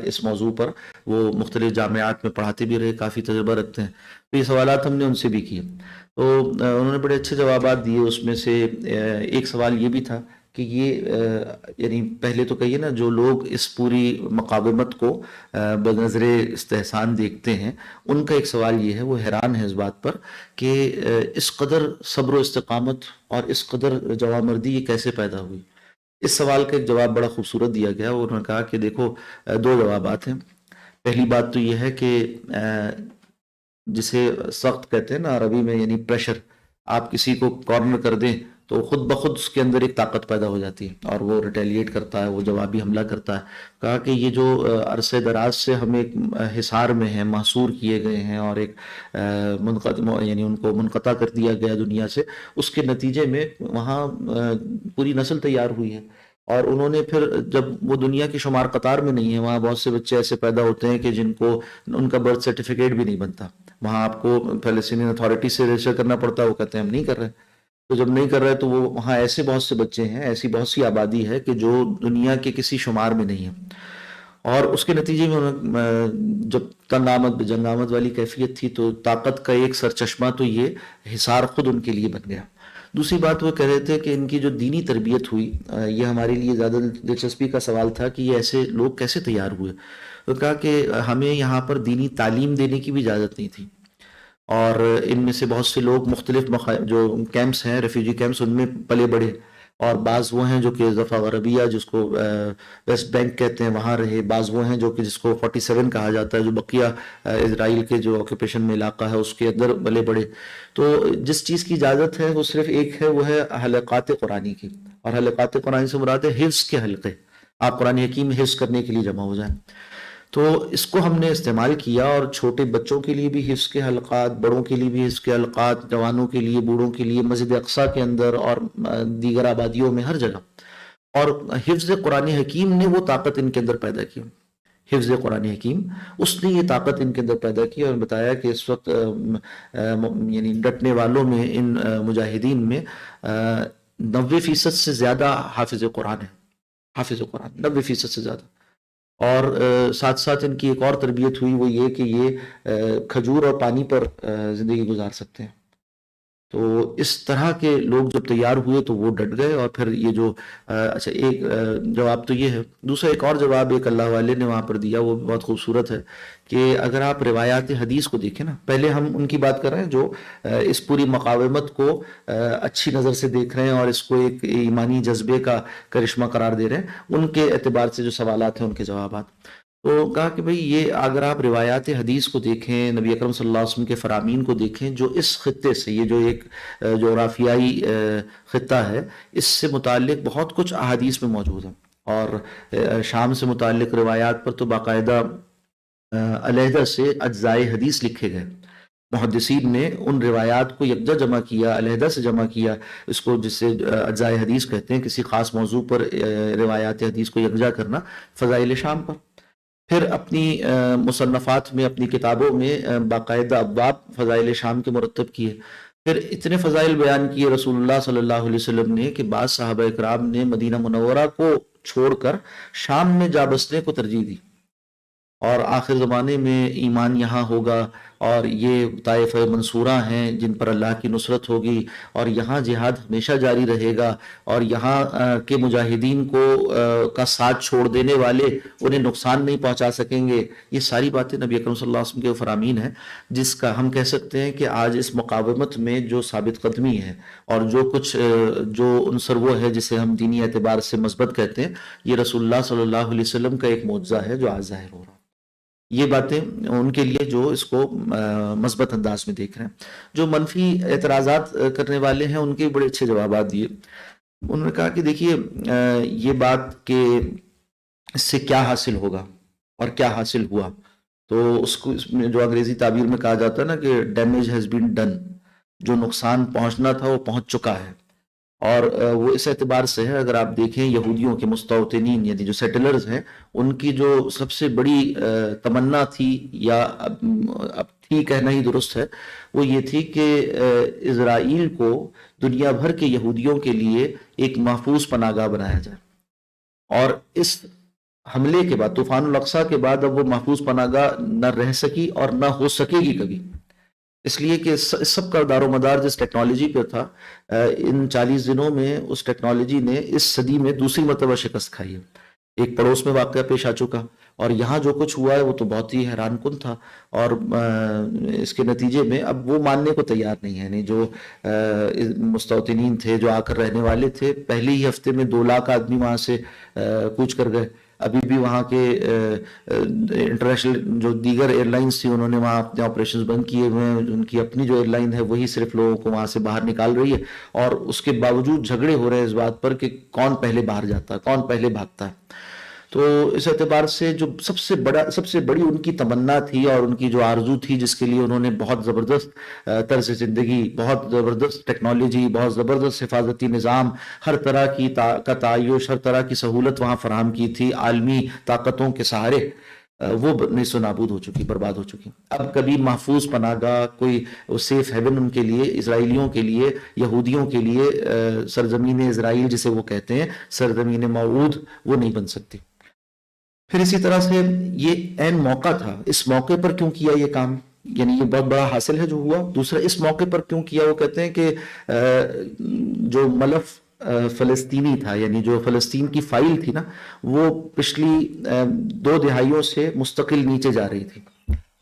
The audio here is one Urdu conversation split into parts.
اس موضوع پر، وہ مختلف جامعات میں پڑھاتے بھی رہے، کافی تجربہ رکھتے ہیں، تو یہ سوالات ہم نے ان سے بھی کیے، تو انہوں نے بڑے اچھے جوابات دیے۔ اس میں سے ایک سوال یہ بھی تھا کہ یہ یعنی پہلے تو کہیے نا، جو لوگ اس پوری مقاومت کو بنظر استحسان دیکھتے ہیں، ان کا ایک سوال یہ ہے، وہ حیران ہے اس بات پر کہ اس قدر صبر و استقامت اور اس قدر جوامردی یہ کیسے پیدا ہوئی۔ اس سوال کا ایک جواب بڑا خوبصورت دیا گیا، اور انہوں نے کہا کہ دیکھو دو جوابات ہیں۔ پہلی بات تو یہ ہے کہ جسے سخت کہتے ہیں نا عربی میں، یعنی پریشر، آپ کسی کو کارنر کر دیں تو خود بخود اس کے اندر ایک طاقت پیدا ہو جاتی ہے اور وہ ریٹیلیٹ کرتا ہے، وہ جوابی حملہ کرتا ہے۔ کہا کہ یہ جو عرصے دراز سے ہم ایک حصار میں ہیں، محصور کیے گئے ہیں اور ایک یعنی ان کو منقطع کر دیا گیا دنیا سے، اس کے نتیجے میں وہاں پوری نسل تیار ہوئی ہے، اور انہوں نے پھر جب وہ دنیا کی شمار قطار میں نہیں ہے، وہاں بہت سے بچے ایسے پیدا ہوتے ہیں کہ جن کو ان کا برتھ سرٹیفکیٹ بھی نہیں بنتا، وہاں آپ کو فلسطینی اتھارٹی سے رجسٹر کرنا پڑتا ہے، وہ کہتے ہیں ہم نہیں کر رہے۔ تو جب نہیں کر رہے تو وہ وہاں ایسے بہت سے بچے ہیں، ایسی بہت سی آبادی ہے کہ جو دنیا کے کسی شمار میں نہیں ہے، اور اس کے نتیجے میں جب تنگ آمد جنگ آمد والی کیفیت تھی تو طاقت کا ایک سرچشمہ تو یہ حصار خود ان کے لیے بن گیا۔ دوسری بات وہ کہہ رہے تھے کہ ان کی جو دینی تربیت ہوئی، یہ ہمارے لیے زیادہ دلچسپی کا سوال تھا کہ یہ ایسے لوگ کیسے تیار ہوئے۔ تو کہا کہ ہمیں یہاں پر دینی تعلیم دینے کی بھی اجازت نہیں تھی، اور ان میں سے بہت سے لوگ مختلف جو کیمپس ہیں، ریفیوجی کیمپس، ان میں پلے بڑھے، اور بعض وہ ہیں جو کہ ضفہ غربیہ جس کو ویسٹ بینک کہتے ہیں وہاں رہے، بعض وہ ہیں جو کہ جس کو 47 کہا جاتا ہے، جو بقیہ اسرائیل کے جو آکوپیشن میں علاقہ ہے اس کے اندر پلے بڑھے۔ تو جس چیز کی اجازت ہے وہ صرف ایک ہے، وہ ہے حلقات قرآنی کی، اور حلقات قرآنی سے مراد ہے حفظ کے حلقے، آپ قرآن حکیم حفظ کرنے کے لیے جمع ہو جائیں۔ تو اس کو ہم نے استعمال کیا، اور چھوٹے بچوں کے لیے بھی حفظ کے حلقات، بڑوں کے لیے بھی حفظ کے حلقات، جوانوں کے لیے، بوڑھوں کے لیے، مسجد اقصیٰ کے اندر اور دیگر آبادیوں میں، ہر جگہ۔ اور حفظ قرآن حکیم نے وہ طاقت ان کے اندر پیدا کی، حفظ قرآن حکیم اس نے یہ طاقت ان کے اندر پیدا کی، اور بتایا کہ اس وقت یعنی ڈٹنے والوں میں، ان مجاہدین میں 90% سے زیادہ حافظ قرآن ہے، حافظ قرآن 90% سے زیادہ۔ اور ساتھ ساتھ ان کی ایک اور تربیت ہوئی، وہ یہ کہ یہ کھجور اور پانی پر زندگی گزار سکتے ہیں۔ تو اس طرح کے لوگ جب تیار ہوئے تو وہ ڈٹ گئے، اور پھر یہ جو اچھا ایک جواب تو یہ ہے، دوسرا ایک اور جواب ایک اللہ والے نے وہاں پر دیا، وہ بہت خوبصورت ہے کہ اگر آپ روایات حدیث کو دیکھیں نا، پہلے ہم ان کی بات کر رہے ہیں جو اس پوری مقاومت کو اچھی نظر سے دیکھ رہے ہیں اور اس کو ایک ایمانی جذبے کا کرشمہ قرار دے رہے ہیں، ان کے اعتبار سے جو سوالات ہیں ان کے جوابات۔ تو کہا کہ بھئی یہ اگر آپ روایات حدیث کو دیکھیں، نبی اکرم صلی اللہ علیہ وسلم کے فرامین کو دیکھیں، جو اس خطے سے، یہ جو ایک جغرافیائی خطہ ہے، اس سے متعلق بہت کچھ احادیث میں موجود ہے، اور شام سے متعلق روایات پر تو باقاعدہ علیحدہ سے اجزائے حدیث لکھے گئے، محدثین نے ان روایات کو یکجا جمع کیا، علیحدہ سے جمع کیا، اس کو جس سے اجزائے حدیث کہتے ہیں، کسی خاص موضوع پر روایات حدیث کو یکجا کرنا، فضائل شام پر۔ پھر اپنی مصنفات میں، اپنی کتابوں میں باقاعدہ ابواب فضائل شام کے مرتب کیے۔ پھر اتنے فضائل بیان کیے رسول اللہ صلی اللہ علیہ وسلم نے کہ بعض صحابہ اکرام نے مدینہ منورہ کو چھوڑ کر شام میں جا بسنے کو ترجیح دی، اور آخر زمانے میں ایمان یہاں ہوگا، اور یہ طائفہ منصورہ ہیں جن پر اللہ کی نصرت ہوگی، اور یہاں جہاد ہمیشہ جاری رہے گا، اور یہاں کے مجاہدین کو کا ساتھ چھوڑ دینے والے انہیں نقصان نہیں پہنچا سکیں گے۔ یہ ساری باتیں نبی اکرم صلی اللہ علیہ وسلم کے فرامین ہیں، جس کا ہم کہہ سکتے ہیں کہ آج اس مقاومت میں جو ثابت قدمی ہے، اور جو کچھ جو عنصر وہ ہے جسے ہم دینی اعتبار سے مثبت کہتے ہیں، یہ رسول اللہ صلی اللہ علیہ وسلم کا ایک معجزہ ہے جو آج ظاہر ہو رہا ہے۔ یہ باتیں ان کے لیے جو اس کو مثبت انداز میں دیکھ رہے ہیں۔ جو منفی اعتراضات کرنے والے ہیں ان کے بڑے اچھے جوابات دیے۔ انہوں نے کہا کہ دیکھیے یہ بات کہ اس سے کیا حاصل ہوگا اور کیا حاصل ہوا، تو اس کو اس میں جو انگریزی تعبیر میں کہا جاتا ہے نا کہ ڈیمیج ہیز بین ڈن، جو نقصان پہنچنا تھا وہ پہنچ چکا ہے۔ اور وہ اس اعتبار سے ہے، اگر آپ دیکھیں یہودیوں کے مستوطنین یعنی جو سیٹلرز ہیں، ان کی جو سب سے بڑی تمنا تھی، یا اب تھی کہنا ہی درست ہے، وہ یہ تھی کہ اسرائیل کو دنیا بھر کے یہودیوں کے لیے ایک محفوظ پناہ گاہ بنایا جائے، اور اس حملے کے بعد، طوفان الاقصی کے بعد اب وہ محفوظ پناہ گاہ نہ رہ سکی اور نہ ہو سکے گی کبھی، اس لیے کہ اس سب کا دار و مدار جس ٹیکنالوجی پہ تھا، ان 40 دنوں میں اس ٹیکنالوجی نے اس صدی میں دوسری مرتبہ شکست کھائی ہے۔ ایک پڑوس میں واقعہ پیش آ چکا، اور یہاں جو کچھ ہوا ہے وہ تو بہت ہی حیران کن تھا، اور اس کے نتیجے میں اب وہ ماننے کو تیار نہیں ہے، یعنی جو مستوطنین تھے جو آ کر رہنے والے تھے، پہلے ہی ہفتے میں 2 لاکھ آدمی وہاں سے کوچ کر گئے۔ ابھی بھی وہاں کے انٹرنیشنل جو دیگر ایئر لائنز تھی انہوں نے وہاں اپنے آپریشنز بند کیے ہوئے ہیں، ان کی اپنی جو ایئر لائن ہے وہی صرف لوگوں کو وہاں سے باہر نکال رہی ہے، اور اس کے باوجود جھگڑے ہو رہے ہیں اس بات پر کہ کون پہلے باہر جاتا ہے، کون پہلے بھاگتا ہے۔ تو اس اعتبار سے جو سب سے بڑی ان کی تمنا تھی اور ان کی جو آرزو تھی، جس کے لیے انہوں نے بہت زبردست طرز زندگی، بہت زبردست ٹیکنالوجی، بہت زبردست حفاظتی نظام، ہر طرح کی کا تعیش، ہر طرح کی سہولت وہاں فراہم کی تھی عالمی طاقتوں کے سہارے، وہ نیست و نابود ہو چکی، برباد ہو چکی۔ اب کبھی محفوظ پناہ گاہ، کوئی سیف ہیون ان کے لیے، اسرائیلیوں کے لیے، یہودیوں کے لیے سرزمین اسرائیل جسے وہ کہتے ہیں، سرزمین موعود، وہ نہیں بن سکتی۔ پھر اسی طرح سے یہ عین موقع تھا، اس موقع پر کیوں کیا یہ کام، یعنی یہ بہت بڑا حاصل ہے جو ہوا۔ دوسرا، اس موقع پر کیوں کیا، وہ کہتے ہیں کہ جو ملف فلسطینی تھا، یعنی جو فلسطین کی فائل تھی نا، وہ پچھلی 2 دہائیوں سے مستقل نیچے جا رہی تھی،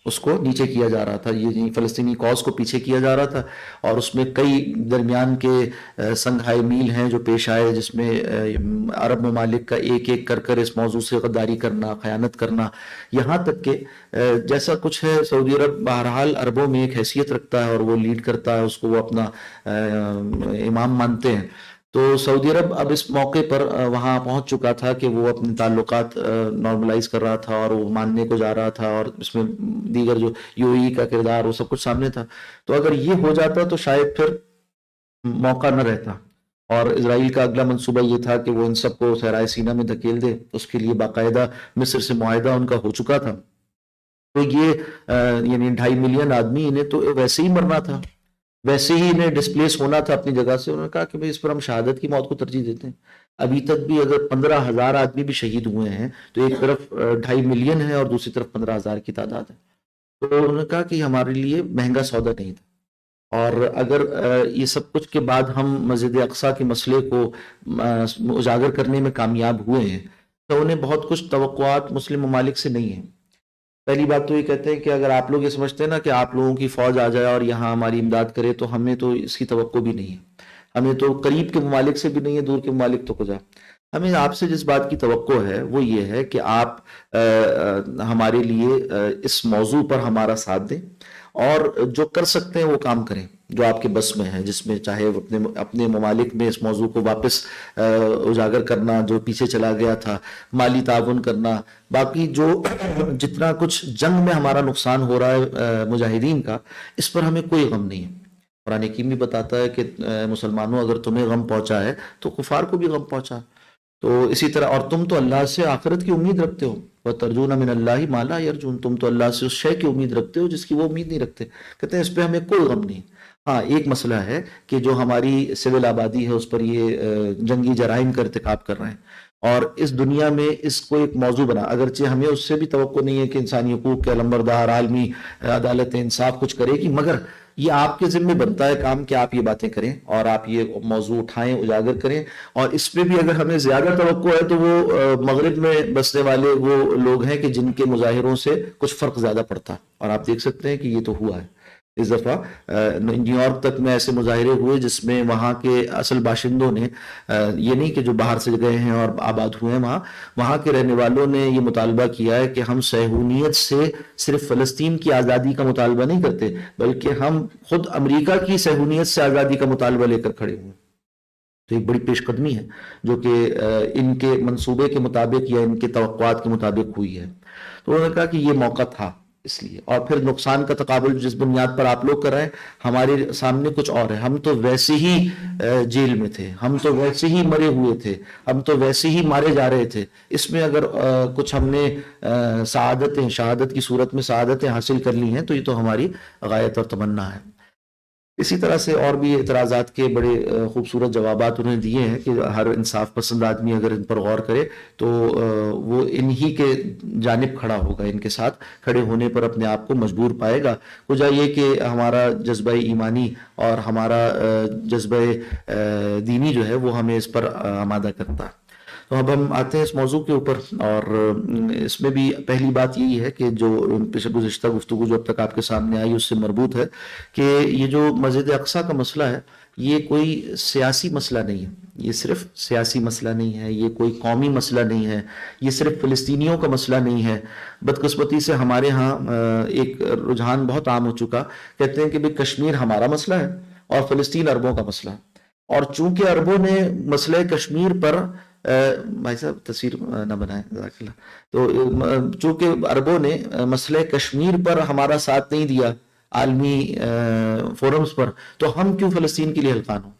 اس کو نیچے کیا جا رہا تھا، یہ فلسطینی کاز کو پیچھے کیا جا رہا تھا، اور اس میں کئی درمیان کے سنگھائی میل ہیں جو پیش آئے، جس میں عرب ممالک کا ایک ایک کر اس موضوع سے غداری کرنا، خیانت کرنا، یہاں تک کہ جیسا کچھ ہے سعودی عرب بہرحال عربوں میں ایک حیثیت رکھتا ہے اور وہ لیڈ کرتا ہے، اس کو وہ اپنا امام مانتے ہیں۔ تو سعودی عرب اب اس موقع پر وہاں پہنچ چکا تھا کہ وہ اپنے تعلقات نارملائز کر رہا تھا اور وہ ماننے کو جا رہا تھا، اور اس میں دیگر جو یو ای کا کردار وہ سب کچھ سامنے تھا۔ تو اگر یہ ہو جاتا تو شاید پھر موقع نہ رہتا، اور اسرائیل کا اگلا منصوبہ یہ تھا کہ وہ ان سب کو صحرائے سینا میں دھکیل دے، اس کے لیے باقاعدہ مصر سے معاہدہ ان کا ہو چکا تھا۔ تو یہ یعنی 2.5 ملین آدمی، انہیں تو ویسے ہی مرنا تھا، ویسے ہی انہیں ڈسپلیس ہونا تھا اپنی جگہ سے۔ انہوں نے کہا کہ بھئی اس پر ہم شہادت کی موت کو ترجیح دیتے ہیں۔ ابھی تک بھی اگر 15,000 آدمی بھی شہید ہوئے ہیں تو ایک طرف 2.5 ملین ہے اور دوسری طرف 15,000 کی تعداد ہے۔ تو انہوں نے کہا کہ ہمارے لیے مہنگا سودا نہیں تھا، اور اگر یہ سب کچھ کے بعد ہم مسجد اقصیٰ کے مسئلے کو اجاگر کرنے میں کامیاب ہوئے ہیں تو انہیں بہت کچھ توقعات مسلم ممالک سے نہیں ہیں۔ پہلی بات تو یہ کہتے ہیں کہ اگر آپ لوگ یہ سمجھتے ہیں نا کہ آپ لوگوں کی فوج آ جائے اور یہاں ہماری امداد کرے، تو ہمیں تو اس کی توقع بھی نہیں ہے، ہمیں تو قریب کے ممالک سے بھی نہیں ہے، دور کے ممالک تو کجا۔ ہمیں آپ سے جس بات کی توقع ہے وہ یہ ہے کہ آپ ہمارے لیے اس موضوع پر ہمارا ساتھ دیں، اور جو کر سکتے ہیں وہ کام کریں جو آپ کے بس میں ہے، جس میں چاہے اپنے ممالک میں اس موضوع کو واپس اجاگر کرنا جو پیچھے چلا گیا تھا، مالی تعاون کرنا، باقی جو جتنا کچھ جنگ میں ہمارا نقصان ہو رہا ہے مجاہدین کا، اس پر ہمیں کوئی غم نہیں ہے۔ قرآن حکیم بھی بتاتا ہے کہ مسلمانوں اگر تمہیں غم پہنچا ہے تو کفار کو بھی غم پہنچا۔ تو اسی طرح، اور تم تو اللہ سے آخرت کی امید رکھتے ہو، وَتَرْجُونَ مِنَ اللَّهِ مَا لَا يَرْجُونَ، تم تو اللہ سے اس شے کی امید رکھتے ہو جس کی وہ امید نہیں رکھتے۔ کہتے ہیں اس پہ ہمیں کوئی غم نہیں۔ ہاں، ایک مسئلہ ہے کہ جو ہماری سول آبادی ہے اس پر یہ جنگی جرائم کا ارتکاب کر رہے ہیں، اور اس دنیا میں اس کو ایک موضوع بنا، اگرچہ ہمیں اس سے بھی توقع نہیں ہے کہ انسانی حقوق کے علمبردار عالمی عدالت انصاف کچھ کرے گی، مگر یہ آپ کے ذمہ بنتا ہے کام کہ آپ یہ باتیں کریں اور آپ یہ موضوع اٹھائیں، اجاگر کریں۔ اور اس پہ بھی اگر ہمیں زیادہ توقع ہے تو وہ مغرب میں بسنے والے وہ لوگ ہیں کہ جن کے مظاہروں سے کچھ فرق زیادہ پڑتا ہے، اور آپ دیکھ سکتے ہیں کہ یہ تو ہوا ہے۔ اس دفعہ نیو یارک تک میں ایسے مظاہرے ہوئے جس میں وہاں کے اصل باشندوں نے، یہ نہیں کہ جو باہر سے گئے ہیں اور آباد ہوئے ہیں، وہاں کے رہنے والوں نے یہ مطالبہ کیا ہے کہ ہم صہیونیت سے صرف فلسطین کی آزادی کا مطالبہ نہیں کرتے، بلکہ ہم خود امریکہ کی صہیونیت سے آزادی کا مطالبہ لے کر کھڑے ہوئے۔ تو ایک بڑی پیش قدمی ہے جو کہ ان کے منصوبے کے مطابق یا ان کے توقعات کے مطابق ہوئی ہے۔ تو انہوں نے کہا کہ یہ موقع تھا اس لیے، اور پھر نقصان کا تقابل جس بنیاد پر آپ لوگ کر رہے ہیں، ہمارے سامنے کچھ اور ہے۔ ہم تو ویسے ہی جیل میں تھے، ہم تو ویسے ہی مرے ہوئے تھے، ہم تو ویسے ہی مارے جا رہے تھے، اس میں اگر کچھ ہم نے شہادت کی صورت میں سعادتیں حاصل کر لی ہیں تو یہ تو ہماری غایت اور تمنا ہے۔ اسی طرح سے اور بھی اعتراضات کے بڑے خوبصورت جوابات انہوں نے دیے ہیں کہ ہر انصاف پسند آدمی اگر ان پر غور کرے تو وہ انہی کے جانب کھڑا ہوگا، ان کے ساتھ کھڑے ہونے پر اپنے آپ کو مجبور پائے گا۔ وجہ یہ کہ ہمارا جذبہ ایمانی اور ہمارا جذبہ دینی جو ہے وہ ہمیں اس پر آمادہ کرتا ہے۔ تو اب ہم آتے ہیں اس موضوع کے اوپر، اور اس میں بھی پہلی بات یہی ہے کہ جو گزشتہ گفتگو جو اب تک آپ کے سامنے آئی اس سے مربوط ہے کہ یہ جو مسجد اقصیٰ کا مسئلہ ہے یہ کوئی سیاسی مسئلہ نہیں ہے، یہ صرف سیاسی مسئلہ نہیں ہے، یہ کوئی قومی مسئلہ نہیں ہے، یہ صرف فلسطینیوں کا مسئلہ نہیں ہے۔ بدقسمتی سے ہمارے ہاں ایک رجحان بہت عام ہو چکا، کہتے ہیں کہ بھئی کشمیر ہمارا مسئلہ ہے اور فلسطین عربوں کا مسئلہ ہے، اور چونکہ عربوں نے مسئلہ کشمیر پر بھائی صاحب تصویر نہ بنائیں جزاک اللہ، تو چونکہ عربوں نے مسئلہ کشمیر پر ہمارا ساتھ نہیں دیا عالمی فورمز پر، تو ہم کیوں فلسطین کے لیے ہلکان ہوں؟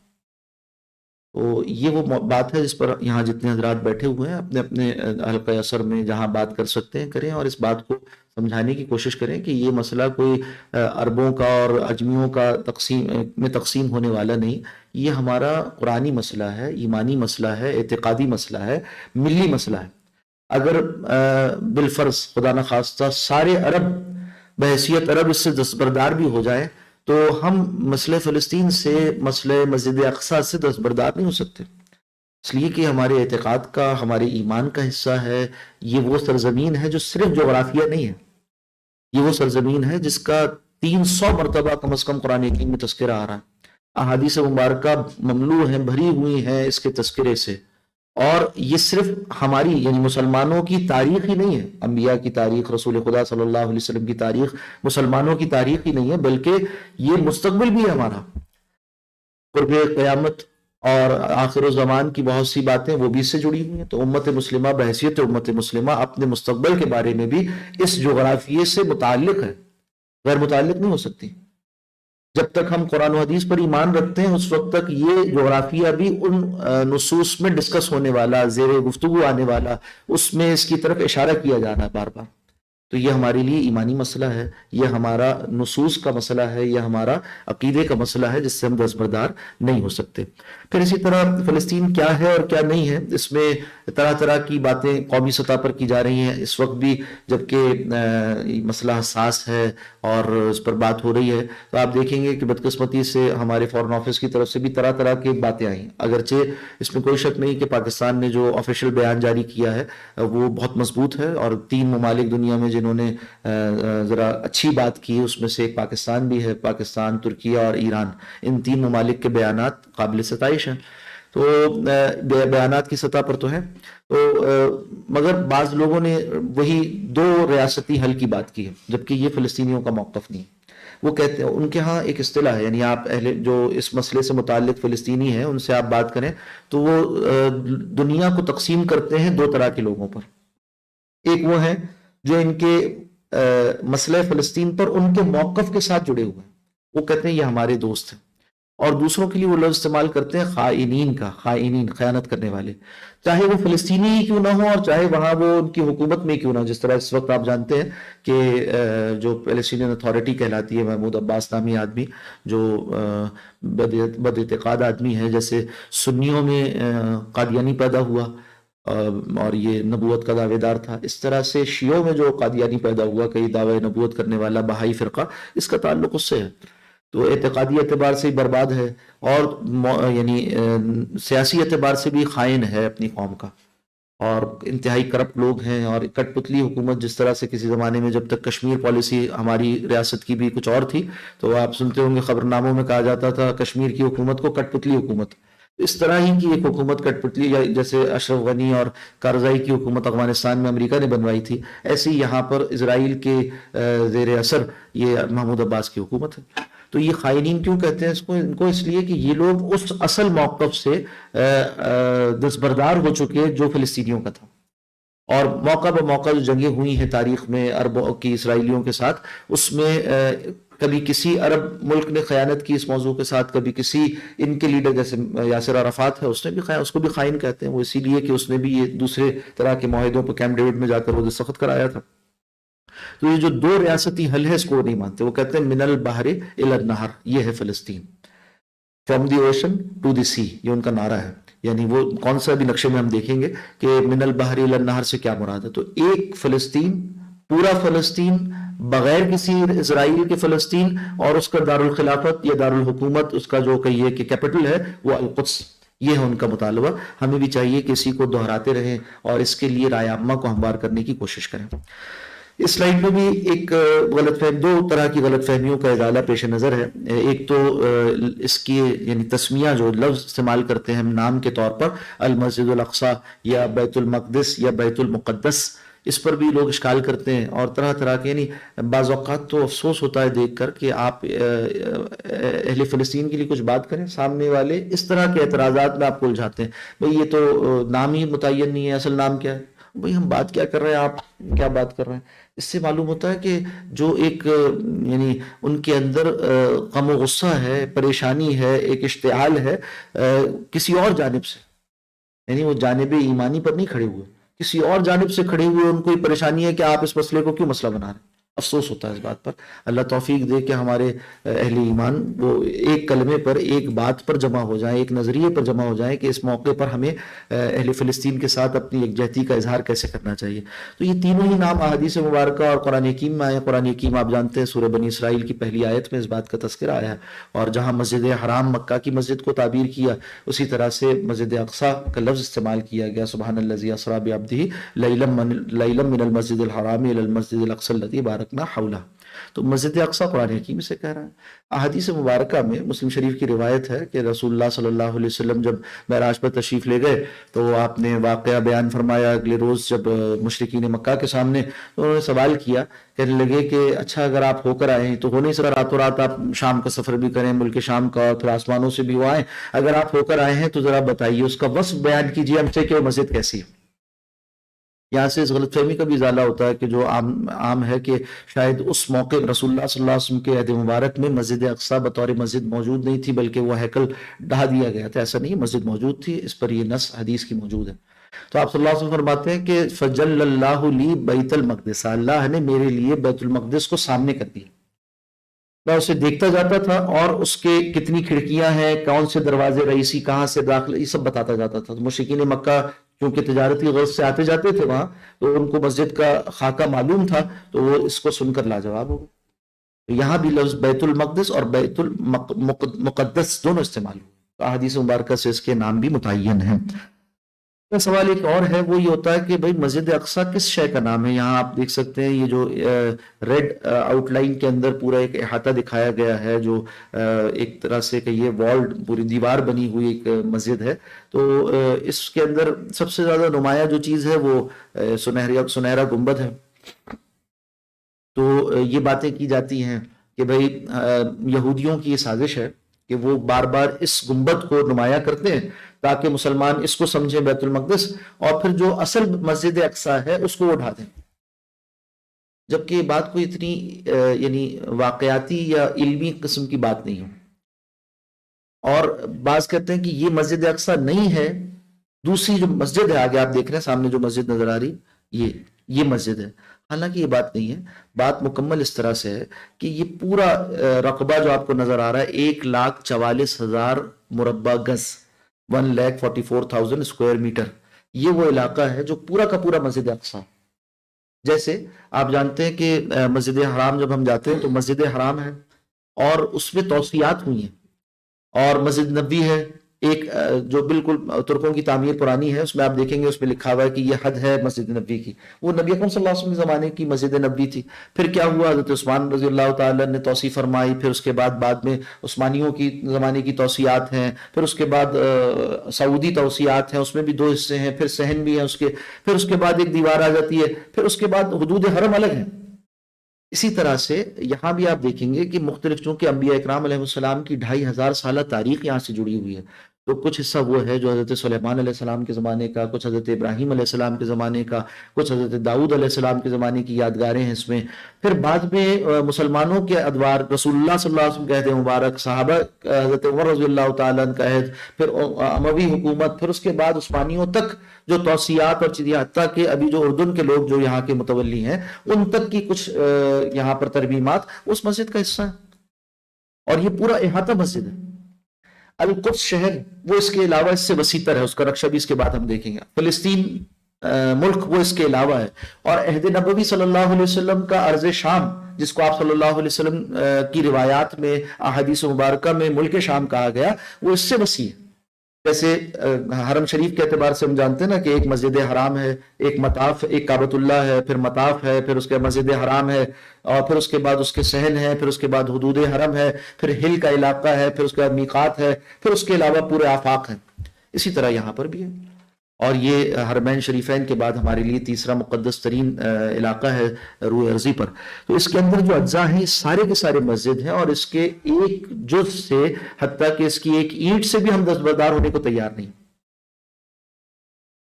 تو یہ وہ بات ہے جس پر یہاں جتنے حضرات بیٹھے ہوئے ہیں اپنے اپنے حلقہ اثر میں جہاں بات کر سکتے ہیں کریں، اور اس بات کو سمجھانے کی کوشش کریں کہ یہ مسئلہ کوئی عربوں کا اور اجمیوں کا تقسیم ہونے والا نہیں، یہ ہمارا قرآنی مسئلہ ہے، ایمانی مسئلہ ہے، اعتقادی مسئلہ ہے، ملی مسئلہ ہے۔ اگر بالفرض خدا نخواستہ سارے عرب بحیثیت عرب اس سے دستبردار بھی ہو جائیں تو ہم مسئلہ فلسطین سے، مسئلہ مسجد اقصیٰ سے دستبردار نہیں ہو سکتے، اس لیے کہ ہمارے اعتقاد کا، ہمارے ایمان کا حصہ ہے۔ یہ وہ سرزمین ہے جو صرف جغرافیہ نہیں ہے، یہ وہ سرزمین ہے جس کا 300 مرتبہ کم از کم قرآن حکیم میں تذکرہ آ رہا ہے، احادیث مبارکہ مملوء ہیں، بھری ہوئی ہیں اس کے تذکرے سے۔ اور یہ صرف ہماری یعنی مسلمانوں کی تاریخ ہی نہیں ہے، انبیاء کی تاریخ، رسول خدا صلی اللہ علیہ وسلم کی تاریخ، مسلمانوں کی تاریخ ہی نہیں ہے، بلکہ یہ مستقبل بھی ہے ہمارا۔ قرب قیامت اور آخر الزمان کی بہت سی باتیں وہ بھی اس سے جڑی ہوئی ہیں، تو امت مسلمہ بحیثیت امت مسلمہ اپنے مستقبل کے بارے میں بھی اس جغرافیے سے متعلق ہے، غیر متعلق نہیں ہو سکتی۔ جب تک ہم قرآن و حدیث پر ایمان رکھتے ہیں اس وقت تک یہ جغرافیہ بھی ان نصوص میں ڈسکس ہونے والا، زیر گفتگو آنے والا، اس میں اس کی طرف اشارہ کیا جانا بار بار۔ تو یہ ہمارے لیے ایمانی مسئلہ ہے، یہ ہمارا نصوص کا مسئلہ ہے، یہ ہمارا عقیدے کا مسئلہ ہے جس سے ہم دستبردار نہیں ہو سکتے۔ پھر اسی طرح فلسطین کیا ہے اور کیا نہیں ہے، اس میں طرح طرح کی باتیں قومی سطح پر کی جا رہی ہیں اس وقت بھی، جبکہ مسئلہ حساس ہے اور اس پر بات ہو رہی ہے۔ تو آپ دیکھیں گے کہ بدقسمتی سے ہمارے فورن آفس کی طرف سے بھی طرح طرح کی باتیں آئیں، اگرچہ اس میں کوئی شک نہیں کہ پاکستان نے جو آفیشیل بیان جاری کیا ہے وہ بہت مضبوط ہے، اور 3 ممالک دنیا میں جنہوں نے ذرا اچھی بات کی اس میں سے ایک پاکستان بھی ہے، پاکستان، ترکیہ اور ایران، ان 3 ممالک کے بیانات قابل ستائش ہیں۔ تو بیانات کی سطح پر تو ہے، تو مگر بعض لوگوں نے وہی 2 ریاستی حل کی بات کی ہے، جبکہ یہ فلسطینیوں کا موقف نہیں۔ وہ کہتے ہیں، ان کے ہاں ایک اصطلاح ہے، یعنی آپ جو اس مسئلے سے متعلق فلسطینی ہیں ان سے آپ بات کریں تو وہ دنیا کو تقسیم کرتے ہیں 2 طرح کے لوگوں پر۔ ایک وہ ہیں جو ان کے مسئلہ فلسطین پر ان کے موقف کے ساتھ جڑے ہوئے ہیں، وہ کہتے ہیں یہ ہمارے دوست ہیں، اور دوسروں کے لیے وہ لفظ استعمال کرتے ہیں خائنین کا، خائنین، خیانت کرنے والے، چاہے وہ فلسطینی ہی کیوں نہ ہو اور چاہے وہاں وہ ان کی حکومت میں کیوں نہ ہو۔ جس طرح اس وقت آپ جانتے ہیں کہ جو پیلسٹینین اتھارٹی کہلاتی ہے، محمود عباس نامی آدمی جو بد اعتقاد آدمی ہے، جیسے سنیوں میں قادیانی پیدا ہوا اور یہ نبوت کا دعوے دار تھا، اس طرح سے شیعوں میں جو قادیانی پیدا ہوا، کئی دعوے نبوت کرنے والا بہائی فرقہ، اس کا تعلق اس سے ہے۔ تو اعتقادی اعتبار سے برباد ہے، اور یعنی سیاسی اعتبار سے بھی خائن ہے اپنی قوم کا، اور انتہائی کرپٹ لوگ ہیں، اور کٹ پتلی حکومت، جس طرح سے کسی زمانے میں جب تک کشمیر پالیسی ہماری ریاست کی بھی کچھ اور تھی تو آپ سنتے ہوں گے خبرناموں میں کہا جاتا تھا کشمیر کی حکومت کو کٹ پتلی حکومت۔ اس طرح ہی کی ایک حکومت کٹ پتلی، جیسے اشرف غنی اور کارزائی کی حکومت افغانستان میں امریکہ نے بنوائی تھی، ایسی یہاں پر اسرائیل کے زیر اثر یہ محمود عباس کی حکومت ہے۔ تو یہ خائنین کیوں کہتے ہیں ان کو؟ اس لیے کہ یہ لوگ اس اصل موقف سے دستبردار ہو چکے جو فلسطینیوں کا تھا، اور موقع بہ موقع جو جنگیں ہوئی ہیں تاریخ میں عربوں کی اسرائیلیوں کے ساتھ، اس میں کبھی کسی عرب ملک نے خیانت کی اس موضوع کے ساتھ، کبھی کسی ان کے لیڈر جیسے یاسر عرفات ہے اس کو بھی خائن کہتے ہیں، وہ اسی لیے کہ اس نے بھی یہ دوسرے طرح کے معاہدوں پر کیمپ ڈیوڈ میں جا کر وہ دستخط کرایا تھا۔ تو یہ جو دو ریاستی حل ہے اس کو نہیں مانتے، وہ کہتے ہیں من البحر الی النہر، یہ ہے فلسطین، from the ocean to the sea, یہ ان کا نعرہ ہے. یعنی وہ کون سا بھی نقشے میں ہم دیکھیں گے کہ من البحر الی النہر سے کیا مراد ہے. تو ایک فلسطین، پورا فلسطین بغیر کسی اسرائیل کے فلسطین، اور اس کا دارالخلافت یا دارالحکومت، اس کا جو کہیے کہ کیپٹل ہے وہ القدس. یہ ہے ان کا مطالبہ. ہمیں بھی چاہیے کہ اسی کو دہراتے رہیں اور اس کے لیے رائے عامہ کو ہموار کرنے کی کوشش کریں. اس سلائیڈ میں بھی ایک غلط فہمی، دو طرح کی غلط فہمیوں کا ازالہ پیش نظر ہے. ایک تو اس کی یعنی تسمیہ جو لفظ استعمال کرتے ہیں ہم نام کے طور پر، المسجد الاقصی یا بیت المقدس یا بیت المقدس، اس پر بھی لوگ اشکال کرتے ہیں اور طرح طرح کے. یعنی بعض اوقات تو افسوس ہوتا ہے دیکھ کر کہ آپ اہل فلسطین کے لیے کچھ بات کریں، سامنے والے اس طرح کے اعتراضات میں آپ کو الجھاتے ہیں. بھئی یہ تو نام ہی متعین نہیں ہے، اصل نام کیا ہے؟ بھئی ہم بات کیا کر رہے ہیں، آپ کیا بات کر رہے ہیں؟ اس سے معلوم ہوتا ہے کہ جو ایک یعنی ان کے اندر غم و غصہ ہے، پریشانی ہے، ایک اشتعال ہے کسی اور جانب سے. یعنی وہ جانب ایمانی پر نہیں کھڑے ہوئے، کسی اور جانب سے کھڑے ہوئے. ان کو یہ پریشانی ہے کہ آپ اس مسئلے کو کیوں مسئلہ بنا رہے ہیں. افسوس ہوتا ہے اس بات پر. اللہ توفیق دے کہ ہمارے اہل ایمان وہ ایک کلمے پر، ایک بات پر جمع ہو جائیں، ایک نظریے پر جمع ہو جائیں کہ اس موقع پر ہمیں اہل فلسطین کے ساتھ اپنی یکجہتی کا اظہار کیسے کرنا چاہیے. تو یہ تینوں ہی نام احادیث مبارکہ اور قرآن حکیم میں آئے. قرآن حکیم آپ جانتے ہیں سورہ بنی اسرائیل کی پہلی آیت میں اس بات کا تذکرہ آیا ہے. اور جہاں مسجد حرام مکہ کی مسجد کو تعبیر کیا، اسی طرح سے مسجد اقصی کا لفظ استعمال کیا گیا. سبحان الذی اسری بعبدہ لیلا من المسجد الحرام الی المسجد الاقصی الذی بارکنا حولہ. تو مسجد اقصی قرآن حکیم سے کہہ رہا ہے. احادیث مبارکہ میں مسلم شریف کی روایت ہے کہ رسول اللہ صلی اللہ علیہ وسلم جب معراج پر تشریف لے گئے تو آپ نے واقعہ بیان فرمایا. اگلے روز جب مشرکین مکہ کے سامنے تو انہوں نے سوال کیا، کہنے لگے کہ اچھا اگر آپ ہو کر آئے ہیں تو ہو نہیں سکتا راتوں رات آپ شام کا سفر بھی کریں، ملک شام کا، اور پھر آسمانوں سے بھی وہ آئیں. اگر آپ ہو کر آئے ہیں تو ذرا بتائیے، اس کا وصف بیان کیجیے ہم سے کہ وہ مسجد کیسی ہے. یہاں سے اس غلط فہمی کا بھی ازالہ ہوتا ہے کہ جو عام ہے کہ شاید اس موقع رسول اللہ صلی اللہ علیہ وسلم کے عہد مبارک میں مسجد اقصی بطور مسجد موجود نہیں تھی، بلکہ وہ ہیکل ڈھا دیا گیا تھا. ایسا نہیں، مسجد موجود تھی. اس پر یہ نص حدیث کی موجود ہے. تو آپ صلی اللہ علیہ وسلم فرماتے ہیں کہ فجل اللہ لی بیت المقدس، اللہ نے میرے لیے بیت المقدس کو سامنے کر دیا. میں اسے دیکھتا جاتا تھا اور اس کے کتنی کھڑکیاں ہیں، کون سے دروازے رئیسی، کہاں سے داخل، یہ سب بتاتا جاتا تھا. تو مشرکین مکہ کیونکہ تجارتی غرض سے آتے جاتے تھے وہاں، تو ان کو مسجد کا خاکہ معلوم تھا، تو وہ اس کو سن کر لاجواب ہو گئے. یہاں بھی لفظ بیت المقدس اور بیت المقدس دونوں استعمال ہوئے. احادیث مبارکہ سے اس کے نام بھی متعین ہیں. سوال ایک اور ہے، وہ یہ ہوتا ہے کہ بھئی مسجد اقصی کس شے کا نام ہے. یہاں آپ دیکھ سکتے ہیں یہ جو ریڈ آؤٹ لائن کے اندر پورا ایک احاطہ دکھایا گیا ہے، جو ایک طرح سے کہ یہ والڈ پوری دیوار بنی ہوئی ایک مسجد ہے. تو اس کے اندر سب سے زیادہ نمایاں جو چیز ہے وہ سنہرا گنبد ہے. تو یہ باتیں کی جاتی ہیں کہ بھئی یہودیوں کی یہ سازش ہے کہ وہ بار بار اس گنبد کو نمایاں کرتے ہیں تاکہ مسلمان اس کو سمجھیں بیت المقدس، اور پھر جو اصل مسجد اقصی ہے اس کو اٹھا دیں. جبکہ یہ بات کوئی اتنی یعنی واقعاتی یا علمی قسم کی بات نہیں ہے. اور بعض کہتے ہیں کہ یہ مسجد اقصی نہیں ہے، دوسری جو مسجد ہے آگے آپ دیکھ رہے ہیں سامنے جو مسجد نظر آ رہی یہ مسجد ہے. حالانکہ یہ بات نہیں ہے. بات مکمل اس طرح سے ہے کہ یہ پورا رقبہ جو آپ کو نظر آ رہا ہے 1,44,000 مربع گز، 1,44,000 اسکوائر میٹر، یہ وہ علاقہ ہے جو پورا کا پورا مسجد اقصی. جیسے آپ جانتے ہیں کہ مسجد حرام جب ہم جاتے ہیں تو مسجد حرام ہے اور اس میں توسیعات ہوئی ہیں، اور مسجد نبوی ہے ایک جو بالکل ترکوں کی تعمیر پرانی ہے، اس میں آپ دیکھیں گے اس میں لکھا ہوا ہے کہ یہ حد ہے مسجد نبوی کی. وہ نبی اکرم صلی اللہ علیہ وسلم کے زمانے کی مسجد نبوی تھی. پھر کیا ہوا، حضرت عثمان رضی اللہ تعالی نے توسیع فرمائی، پھر اس کے بعد میں عثمانیوں کی زمانے کی توسیعات ہیں، پھر اس کے بعد سعودی توسیعات ہیں، اس میں بھی 2 حصے ہیں، پھر صحن بھی ہیں اس کے، پھر اس کے بعد ایک دیوار آ جاتی ہے، پھر اس کے بعد حدود حرم الگ ہیں. اسی طرح سے یہاں بھی آپ دیکھیں گے کہ مختلف، چونکہ انبیاء اکرام علیہ السلام کی 2,500 سالہ تاریخ یہاں سے جڑی ہوئی ہے، تو کچھ حصہ وہ ہے جو حضرت سلیمان علیہ السلام کے زمانے کا، کچھ حضرت ابراہیم علیہ السلام کے زمانے کا، کچھ حضرت داؤد علیہ السلام کے زمانے کی یادگاریں ہیں اس میں. پھر بعد میں مسلمانوں کے ادوار، رسول اللہ صلی اللہ علیہ وسلم کے عہد مبارک، صحابہ حضرت عمر رضی اللہ تعالیٰ عنہ کا عہد، پھر اموی حکومت، پھر اس کے بعد عثمانیوں تک جو توسیعات اور چیزیں، حتیٰ کہ ابھی جو اردن کے لوگ جو یہاں کے متولی ہیں ان تک کی کچھ یہاں پر ترمیمات اس مسجد کا حصہ ہیں. اور یہ پورا احاطہ مسجد ہے. القدس شہر وہ اس کے علاوہ اس سے وسیع تر ہے، اس کا نقشہ بھی اس کے بعد ہم دیکھیں گے. فلسطین ملک وہ اس کے علاوہ ہے. اور عہد نبوی صلی اللہ علیہ وسلم کا ارض شام، جس کو آپ صلی اللہ علیہ وسلم کی روایات میں، احادیث مبارکہ میں ملک شام کہا گیا، وہ اس سے وسیع ہے. جیسے حرم شریف کے اعتبار سے ہم جانتے ہیں نا کہ ایک مسجد حرام ہے، ایک مطاف، ایک کعبۃ اللہ ہے، پھر مطاف ہے، پھر اس کے مسجد حرام ہے، اور پھر اس کے بعد اس کے صحن ہے، پھر اس کے بعد حدود حرم ہے، پھر ہل کا علاقہ ہے، پھر اس کے بعد میقات ہے، پھر اس کے علاوہ پورے آفاق ہیں. اسی طرح یہاں پر بھی ہے. اور یہ حرمین شریفین کے بعد ہمارے لیے تیسرا مقدس ترین علاقہ ہے روئے ارضی پر. تو اس کے اندر جو اجزاء ہیں سارے کے سارے مسجد ہیں، اور اس کے ایک جز سے، حتیٰ کہ اس کی ایک اینٹ سے بھی ہم دستبردار ہونے کو تیار نہیں.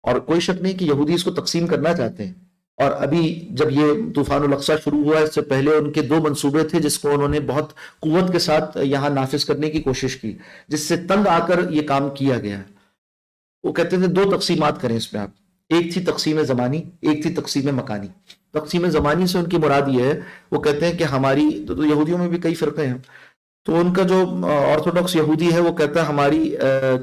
اور کوئی شک نہیں کہ یہودی اس کو تقسیم کرنا چاہتے ہیں. اور ابھی جب یہ طوفان الاقصی شروع ہوا، اس سے پہلے ان کے 2 منصوبے تھے جس کو انہوں نے بہت قوت کے ساتھ یہاں نافذ کرنے کی کوشش کی، جس سے تنگ آ کر یہ کام کیا گیا ہے. وہ کہتے تھے 2 تقسیمات کریں اس میں آپ. ایک تھی تقسیم زمانی، ایک تھی تقسیم مکانی. تقسیم زمانی سے ان کی مراد یہ ہے، وہ کہتے ہیں کہ ہماری تو یہودیوں میں بھی کئی فرقے ہیں، تو ان کا جو آرتھوڈاکس یہودی ہے وہ کہتا ہے ہماری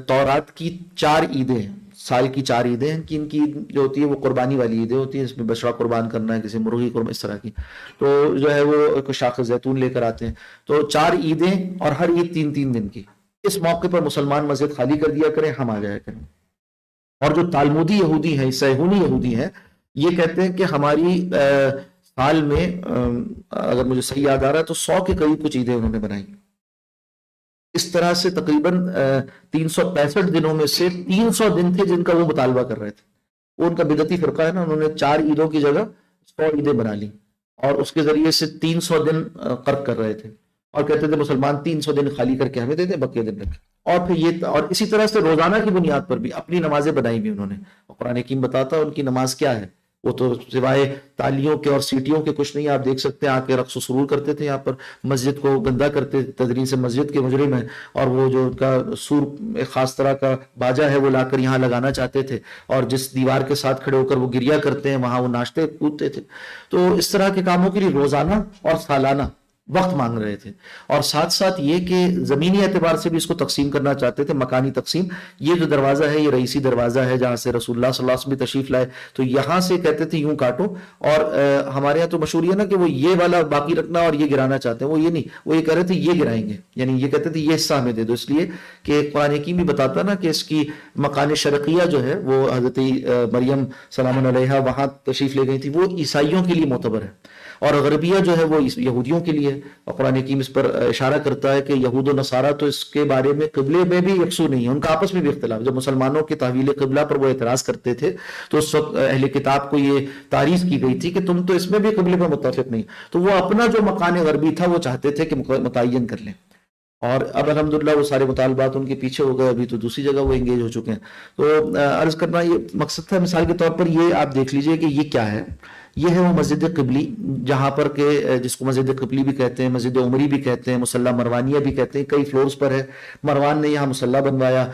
تورات کی 4 عیدیں ہیں، سال کی 4 عیدیں ہیں، کہ ان کی جو ہوتی ہے وہ قربانی والی عیدیں ہوتی ہیں، اس میں بچڑا قربان کرنا ہے، کسی مرغی قربان، اس طرح کی. تو جو ہے وہ شاخ زیتون لے کر آتے ہیں. تو 4 عیدیں، اور ہر عید 3 دن کی. اس موقع پر مسلمان مسجد خالی کر دیا کریں، ہم آ جایا کریں. اور جو تالمودی یہودی ہیں، سیہونی یہودی ہیں، یہ کہتے ہیں کہ ہماری سال میں اگر مجھے صحیح یاد آ رہا ہے تو 100 کے قریب کچھ عیدیں انہوں نے بنائی. اس طرح سے تقریباً 365 دنوں میں سے 300 دن تھے جن کا وہ مطالبہ کر رہے تھے. وہ ان کا بدعتی فرقہ ہے نا، انہوں نے 4 عیدوں کی جگہ 100 عیدیں بنا لی، اور اس کے ذریعے سے 300 دن قرق کر رہے تھے. اور کہتے تھے مسلمان 300 دن خالی کر کے ہمیں دے دیں، بقیہ دن رکھیں. اور پھر یہ، اور اسی طرح سے روزانہ کی بنیاد پر بھی اپنی نمازیں بنائی بھی انہوں نے. قرآن حکیم بتاتا ہے ان کی نماز کیا ہے. وہ تو سوائے تالیوں کے اور سیٹیوں کے کچھ نہیں. آپ دیکھ سکتے ہیں آ کے رقص و سرور کرتے تھے یہاں پر، مسجد کو گندہ کرتے، تدریس مسجد کے مجرم ہیں. اور وہ جو ان کا سور، ایک خاص طرح کا باجا ہے، وہ لا کر یہاں لگانا چاہتے تھے، اور جس دیوار کے ساتھ کھڑے ہو کر وہ گریا کرتے ہیں وہاں وہ ناچتے کودتے تھے. تو اس طرح کے کاموں کے لیے روزانہ اور سالانہ وقت مانگ رہے تھے. اور ساتھ ساتھ یہ کہ زمینی اعتبار سے بھی اس کو تقسیم کرنا چاہتے تھے، مکانی تقسیم. یہ جو دروازہ ہے یہ رئیسی دروازہ ہے جہاں سے رسول اللہ صلی اللہ علیہ وسلم بھی تشریف لائے، تو یہاں سے کہتے تھے یوں کاٹو. اور ہمارے یہاں تو مشہور ہے نا کہ وہ یہ والا باقی رکھنا اور یہ گرانا چاہتے ہیں. وہ یہ نہیں، وہ یہ کہہ رہے تھے یہ گرائیں گے، یعنی یہ کہتے تھے یہ حصہ ہمیں دے دو. اس لیے کہ قرآن حکیم بھی بتاتا نا کہ اس کی مکان شرقیہ جو ہے وہ حضرت مریم سلام علیہا وہاں تشریف لے گئی تھی، وہ عیسائیوں کے لیے معتبر ہے، اور غربیہ جو ہے وہ یہودیوں کے لیے. اور قرآن حکیم اس پر اشارہ کرتا ہے کہ یہود و نصارہ تو اس کے بارے میں قبلے میں بھی یکسو نہیں ہے، ان کا آپس میں بھی اختلاف. جب مسلمانوں کے تحویل قبلہ پر وہ اعتراض کرتے تھے تو اس وقت اہل کتاب کو یہ تعریف کی گئی تھی کہ تم تو اس میں بھی قبلے پر متفق نہیں. تو وہ اپنا جو مکان غربی تھا وہ چاہتے تھے کہ متعین کر لیں. اور اب الحمدللہ وہ سارے مطالبات ان کے پیچھے ہو گئے، ابھی تو دوسری جگہ وہ انگیج ہو چکے ہیں. تو عرض کرنا یہ مقصد تھا. مثال کے طور پر یہ آپ دیکھ لیجئے کہ یہ کیا ہے. یہ ہے وہ مسجد قبلی، جہاں پر کہ جس کو مسجد قبلی بھی کہتے ہیں، مسجد عمری بھی کہتے ہیں، مصلی مروانیہ بھی کہتے ہیں. کئی فلورز پر ہے. مروان نے یہاں مصلی بنوایا.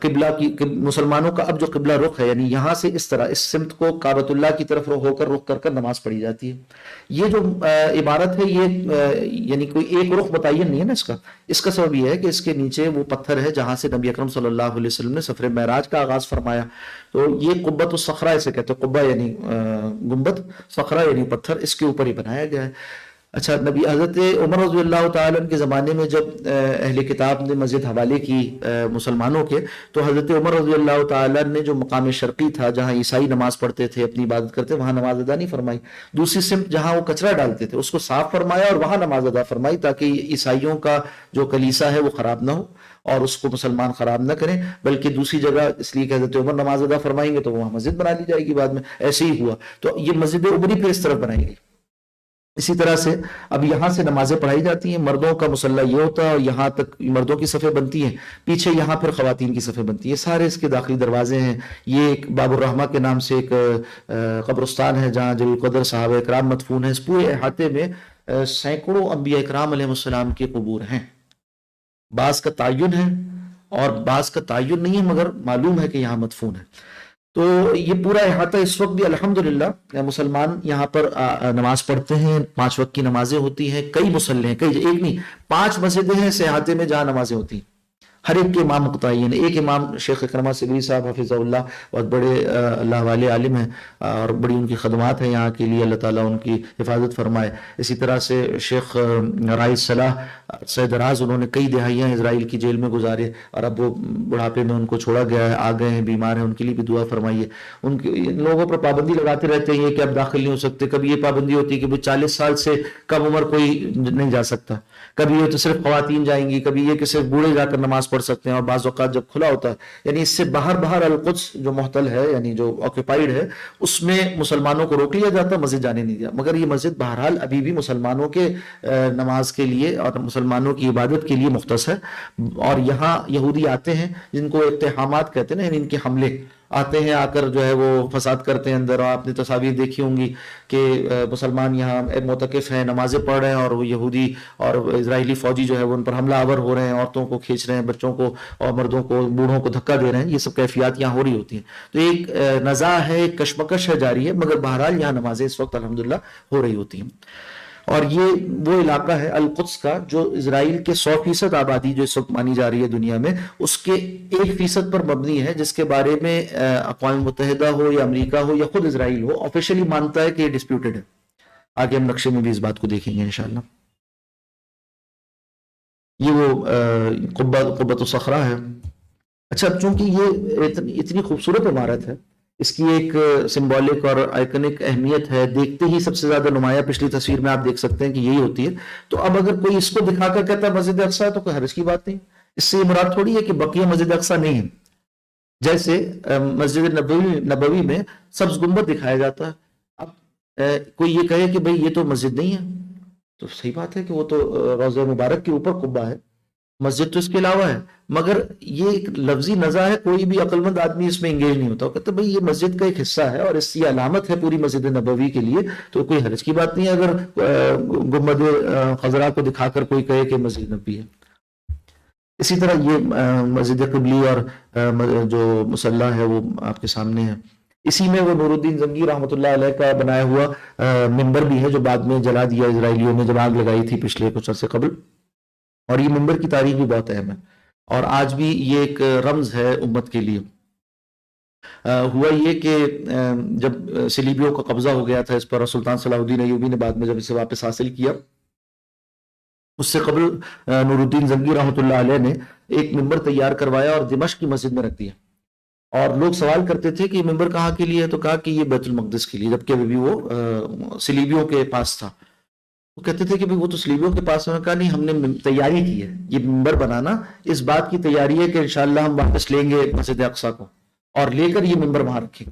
قبلہ کی مسلمانوں کا اب جو قبلہ رخ ہے، یعنی یہاں سے اس طرح اس سمت کو کعبۃ اللہ کی طرف ہو کر رخ کر نماز پڑھی جاتی ہے. یہ جو عبارت ہے یہ یعنی کوئی ایک رخ متعین نہیں ہے نا. اس کا سبب یہ ہے کہ اس کے نیچے وہ پتھر ہے جہاں سے نبی اکرم صلی اللہ علیہ وسلم نے سفر معراج کا آغاز فرمایا. تو یہ قبۃ الصخرہ اسے کہتے ہیں. قبہ یعنی گنبد، صخرہ یعنی پتھر، اس کے اوپر ہی بنایا گیا ہے. اچھا، نبی حضرت عمر رضی اللہ تعالیٰ عنہ کے زمانے میں جب اہل کتاب نے مسجد حوالے کی مسلمانوں کے، تو حضرت عمر رضی اللہ تعالیٰ نے جو مقام شرقی تھا جہاں عیسائی نماز پڑھتے تھے، اپنی عبادت کرتے، وہاں نماز ادا نہیں فرمائی. دوسری سمت جہاں وہ کچرا ڈالتے تھے اس کو صاف فرمایا اور وہاں نماز ادا فرمائی، تاکہ عیسائیوں کا جو کلیسا ہے وہ خراب نہ ہو اور اس کو مسلمان خراب نہ کریں. بلکہ دوسری جگہ اس لیے کہ حضرت عمر نماز ادا فرمائیں گے تو وہاں مسجد بنا لی جائے گی بعد میں. ایسے ہی ہوا. تو یہ مسجد عمری پہ اس طرف بنائی گئی. اسی طرح سے اب یہاں سے نمازیں پڑھائی جاتی ہیں، مردوں کا مصلی یہ ہوتا ہے اور یہاں تک مردوں کی صفیں بنتی ہیں، پیچھے یہاں پھر خواتین کی صفیں بنتی ہیں، یہ سارے اس کے داخلی دروازے ہیں۔ یہ ایک باب الرحمہ کے نام سے ایک قبرستان ہے جہاں جلیل القدر صحابہ اکرام مدفون ہیں۔ اس پورے احاطے میں سینکڑوں انبیاء اکرام علیہ السلام کے قبور ہیں، بعض کا تعین ہے اور بعض کا تعین نہیں ہے مگر معلوم ہے کہ یہاں مدفون ہے۔ تو یہ پورا احاطہ اس وقت بھی الحمدللہ مسلمان یہاں پر نماز پڑھتے ہیں، 5 وقت کی نمازیں ہوتی ہیں، کئی مصلی ہیں، کئی ایک نہیں 5 مسجدیں ہیں اس احاطے میں جہاں نمازیں ہوتی ہیں، ہر ایک کے امام متعین، ایک امام شیخ اکرمہ سگری صاحب حفظہ اللہ بہت بڑے اللہ والے عالم ہیں اور بڑی ان کی خدمات ہیں یہاں کے لیے، اللہ تعالیٰ ان کی حفاظت فرمائے۔ اسی طرح سے شیخ رائد صلاح سید راز، انہوں نے کئی دہائیاں اسرائیل کی جیل میں گزارے اور اب وہ بڑھاپے میں ان کو چھوڑا گیا ہے، آ گئے ہیں، بیمار ہیں، ان کے لیے بھی دعا فرمائیے۔ ان لوگوں پر پابندی لگاتے رہتے ہیں کہ اب داخل نہیں ہو سکتے، کبھی یہ پابندی ہوتی ہے کہ 40 سال سے کم عمر کوئی نہیں جا سکتا، کبھی یہ تو صرف خواتین جائیں گی، کبھی یہ کہ صرف بوڑھے جا کر نماز پڑھ سکتے ہیں، اور بعض اوقات جب کھلا ہوتا ہے یعنی اس سے باہر القدس جو محتل ہے یعنی جو آکوپائیڈ ہے اس میں مسلمانوں کو روک لیا جاتا، مسجد جانے نہیں دیا، مگر یہ مسجد بہرحال ابھی بھی مسلمانوں کے نماز کے لیے اور مسلمانوں کی عبادت کے لیے مختص ہے۔ اور یہاں یہودی آتے ہیں جن کو اقتحامات کہتے ہیں نا، یعنی ان کے حملے آتے ہیں، آ کر جو ہے وہ فساد کرتے ہیں اندر، اور آپ نے تصاویر دیکھی ہوں گی کہ مسلمان یہاں معتکف ہیں، نمازیں پڑھ رہے ہیں اور وہ یہودی اور اسرائیلی فوجی جو ہے وہ ان پر حملہ آور ہو رہے ہیں، عورتوں کو کھینچ رہے ہیں، بچوں کو اور مردوں کو بوڑھوں کو دھکا دے رہے ہیں، یہ سب کیفیات یہاں ہو رہی ہوتی ہیں۔ تو ایک نزاع ہے، ایک کشمکش ہے جاری ہے، مگر بہرحال یہاں نمازیں اس وقت الحمدللہ ہو رہی ہوتی ہیں۔ اور یہ وہ علاقہ ہے القدس کا جو اسرائیل کے 100% آبادی جو اس وقت مانی جا رہی ہے دنیا میں، اس کے 1% پر مبنی ہے، جس کے بارے میں اقوام متحدہ ہو یا امریکہ ہو یا خود اسرائیل ہو آفیشلی مانتا ہے کہ یہ ڈسپیوٹڈ ہے۔ آگے ہم نقشے میں بھی اس بات کو دیکھیں گے انشاءاللہ۔ یہ وہ قبۃ الصخرہ ہے۔ اچھا، چونکہ یہ اتنی خوبصورت عمارت ہے، اس کی ایک سمبولک اور آئیکنک اہمیت ہے، دیکھتے ہی سب سے زیادہ نمایاں پچھلی تصویر میں آپ دیکھ سکتے ہیں کہ یہی ہوتی ہے۔ تو اب اگر کوئی اس کو دکھا کر کہتا ہے مسجد اقصیٰ تو کوئی حرج کی بات نہیں، اس سے یہ مراد تھوڑی ہے کہ بقیہ مسجد اقصیٰ نہیں ہے۔ جیسے مسجد نبوی میں سبز گنبد دکھایا جاتا ہے، اب کوئی یہ کہے کہ بھئی یہ تو مسجد نہیں ہے، تو صحیح بات ہے کہ وہ تو روضہ مبارک کے اوپر قبہ ہے، مسجد تو اس کے علاوہ ہے، مگر یہ ایک لفظی نزاع ہے، کوئی بھی عقل مند آدمی اس میں انگیج نہیں ہوتا، وہ کہتا ہے بھئی یہ مسجد کا ایک حصہ ہے اور اس کی علامت ہے پوری مسجد نبوی کے لیے، تو کوئی حرج کی بات نہیں ہے اگر گنبد خضرا کو دکھا کر کوئی کہے کہ مسجد نبوی ہے۔ اسی طرح یہ مسجد قبلی اور جو مصلی ہے وہ آپ کے سامنے ہے۔ اسی میں وہ نور الدین زنگی رحمۃ اللہ علیہ کا بنایا ہوا منبر بھی ہے جو بعد میں جلا دیا اسرائیلیوں نے جب آگ لگائی تھی پچھلے کچھ عرصے قبل، اور یہ منبر کی تاریخ بھی بہت اہم ہے اور آج بھی یہ ایک رمز ہے امت کے لیے۔ ہوا یہ کہ جب صلیبیوں کا قبضہ ہو گیا تھا اس پر، سلطان صلاح الدین ایوبی نے بعد میں جب اسے واپس حاصل کیا، اس سے قبل نور الدین زنگی رحمۃ اللہ علیہ نے ایک منبر تیار کروایا اور دمشق کی مسجد میں رکھ دیا، اور لوگ سوال کرتے تھے کہ یہ منبر کہاں کے لیے ہے، تو کہا کہ یہ بیت المقدس کے لیے، جبکہ ابھی وہ صلیبیوں کے پاس تھا۔ وہ کہتے تھے کہ وہ تو صلیبیوں کے پاس ہے، کہا نہیں، ہم نے تیاری کی ہے، یہ منبر بنانا اس بات کی تیاری ہے کہ انشاءاللہ ہم واپس لیں گے مسجد اقصیٰ کو اور لے کر یہ منبر وہاں رکھیں گے۔